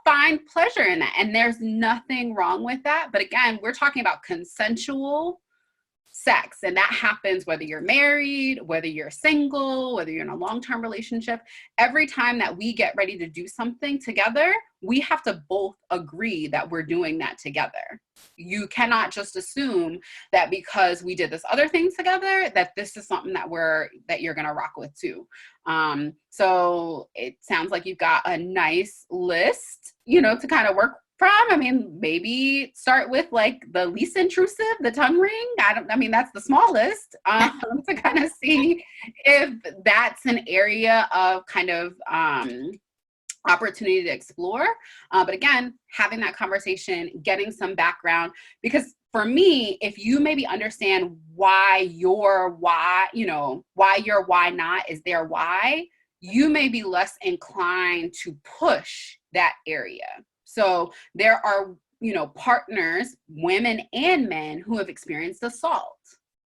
Speaker 2: find pleasure in that, and there's nothing wrong with that. But again, we're talking about consensual sex, and that happens whether you're married, whether you're single, whether you're in a long-term relationship. Every time that we get ready to do something together, we have to both agree that we're doing that together. You cannot just assume that because we did this other thing together that this is something that you're going to rock with too. So it sounds like you've got a nice list, to kind of work from. I mean, maybe start with like the least intrusive, the tongue ring. That's the smallest, to kind of see if that's an area of kind of opportunity to explore. But again, having that conversation, getting some background, because for me, if you maybe understand why your why not is their why, you may be less inclined to push that area. So there are, partners, women and men, who have experienced assault.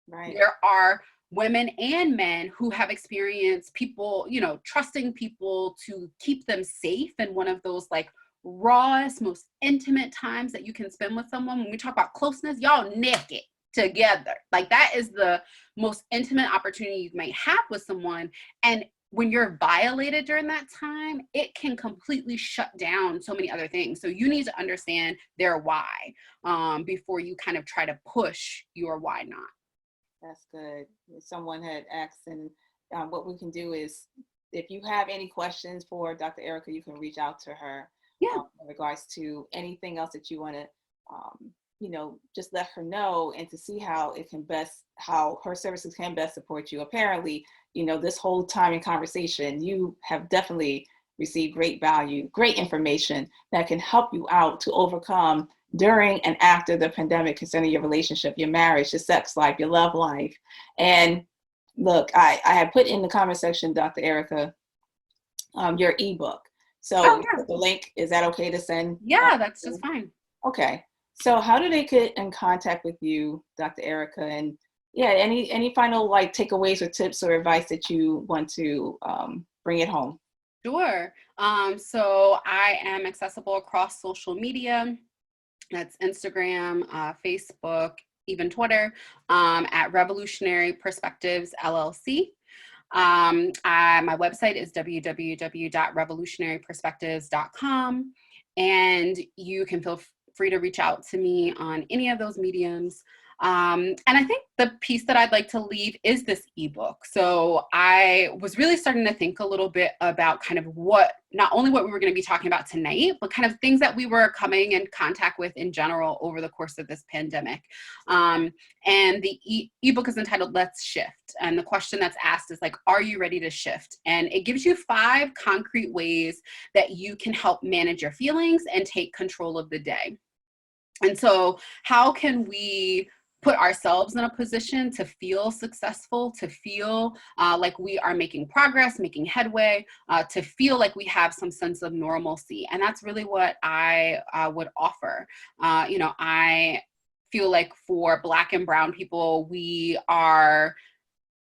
Speaker 1: Right.
Speaker 2: There are women and men who have experienced people, trusting people to keep them safe in one of those like rawest, most intimate times that you can spend with someone. When we talk about closeness, y'all naked together. Like that is the most intimate opportunity you may have with someone. And when you're violated during that time, it can completely shut down so many other things. So you need to understand their why before you kind of try to push your why not.
Speaker 1: That's good. Someone had asked, and what we can do is, if you have any questions for Dr. Erika, you can reach out to her in regards to anything else that you want to, just let her know, and to see how her services can best support you. Apparently, this whole time in conversation, you have definitely received great value, great information that can help you out to overcome during and after the pandemic concerning your relationship, your marriage, your sex life, your love life. And look, I had put in the comment section, Dr. Erika, your ebook. So the link, is that okay to send?
Speaker 2: Yeah, that's just fine.
Speaker 1: Okay. So how do they get in contact with you, Dr. Erika? And any final like takeaways or tips or advice that you want to bring it home?
Speaker 2: Sure. So I am accessible across social media. That's Instagram, Facebook, even Twitter, at Revolutionary Perspectives LLC. My website is www.revolutionaryperspectives.com, and you can feel free to reach out to me on any of those mediums. And I think the piece that I'd like to leave is this ebook. So I was really starting to think a little bit about kind of not only what we were going to be talking about tonight, but kind of things that we were coming in contact with in general over the course of this pandemic. And the ebook is entitled Let's Shift. And the question that's asked is like, are you ready to shift? And it gives you 5 concrete ways that you can help manage your feelings and take control of the day. And so how can we put ourselves in a position to feel successful, to feel like we are making progress, making headway, to feel like we have some sense of normalcy? And that's really what I would offer. I feel like for Black and Brown people, we are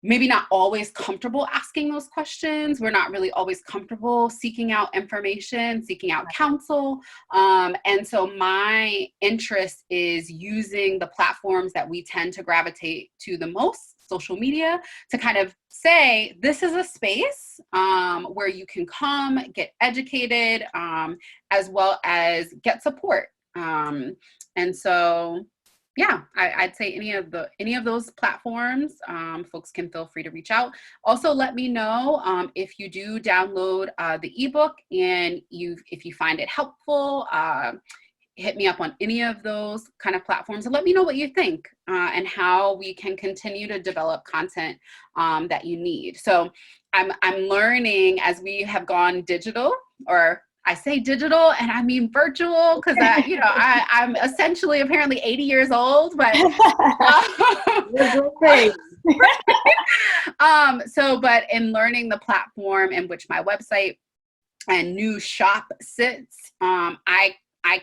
Speaker 2: maybe not always comfortable asking those questions. We're not really always comfortable seeking out information, seeking out counsel. And so my interest is using the platforms that we tend to gravitate to the most, social media, to kind of say, this is a space where you can come, get educated, as well as get support. And so yeah, I'd say any of those platforms, folks can feel free to reach out. Also, let me know if you do download the ebook and if you find it helpful. Hit me up on any of those kind of platforms and let me know what you think and how we can continue to develop content that you need. So I'm learning as we have gone digital, or I say digital and I mean virtual, because I'm essentially apparently 80 years old, but but in learning the platform in which my website and new shop sits, I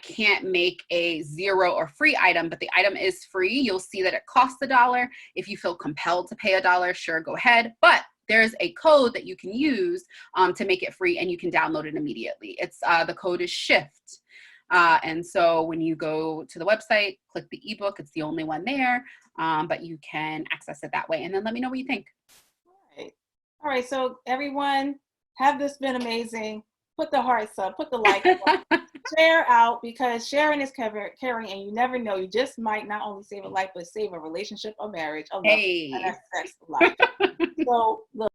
Speaker 2: can't make a zero or free item, but the item is free. You'll see that it costs $1. If you feel compelled to pay $1, sure, go ahead. But there's a code that you can use to make it free, and you can download it immediately. The code is SHIFT. And so when you go to the website, click the ebook, it's the only one there, but you can access it that way. And then let me know what you think.
Speaker 1: All right. So everyone, have this been amazing? Put the hearts up, put the like up, share out, because sharing is caring, and you never know. You just might not only save a life, but save a relationship, a marriage, a love, and a sex life. So look.